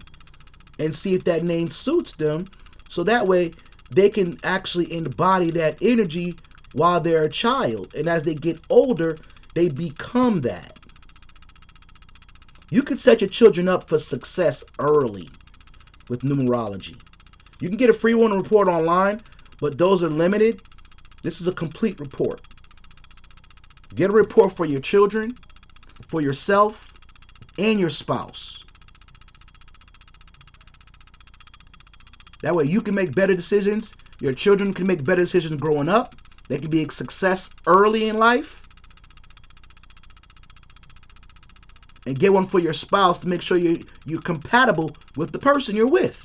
and see if that name suits them. So that way they can actually embody that energy while they're a child. And as they get older, they become that. You can set your children up for success early with numerology. You can get a free one report online, but those are limited. This is a complete report. Get a report for your children, for yourself, and your spouse. That way you can make better decisions. Your children can make better decisions growing up. They can be a success early in life. And get one for your spouse to make sure you're compatible with the person you're with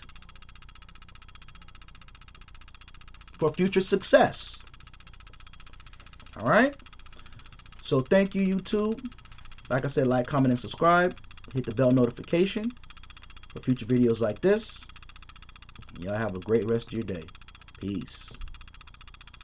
for future success. All right? So thank you, YouTube. Like I said, like, comment, and subscribe. Hit the bell notification for future videos like this. Y'all have a great rest of your day. Peace.